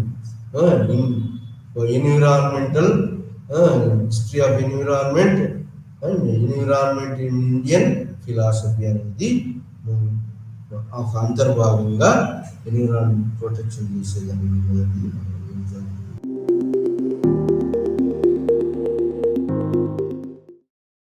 environmental history of environment and environment in Indian philosophy అనేది ఒక అంతర్భాగంగా ఎన్విరాన్మెంట్ ప్రొటెక్షన్ చేసేదాన్ని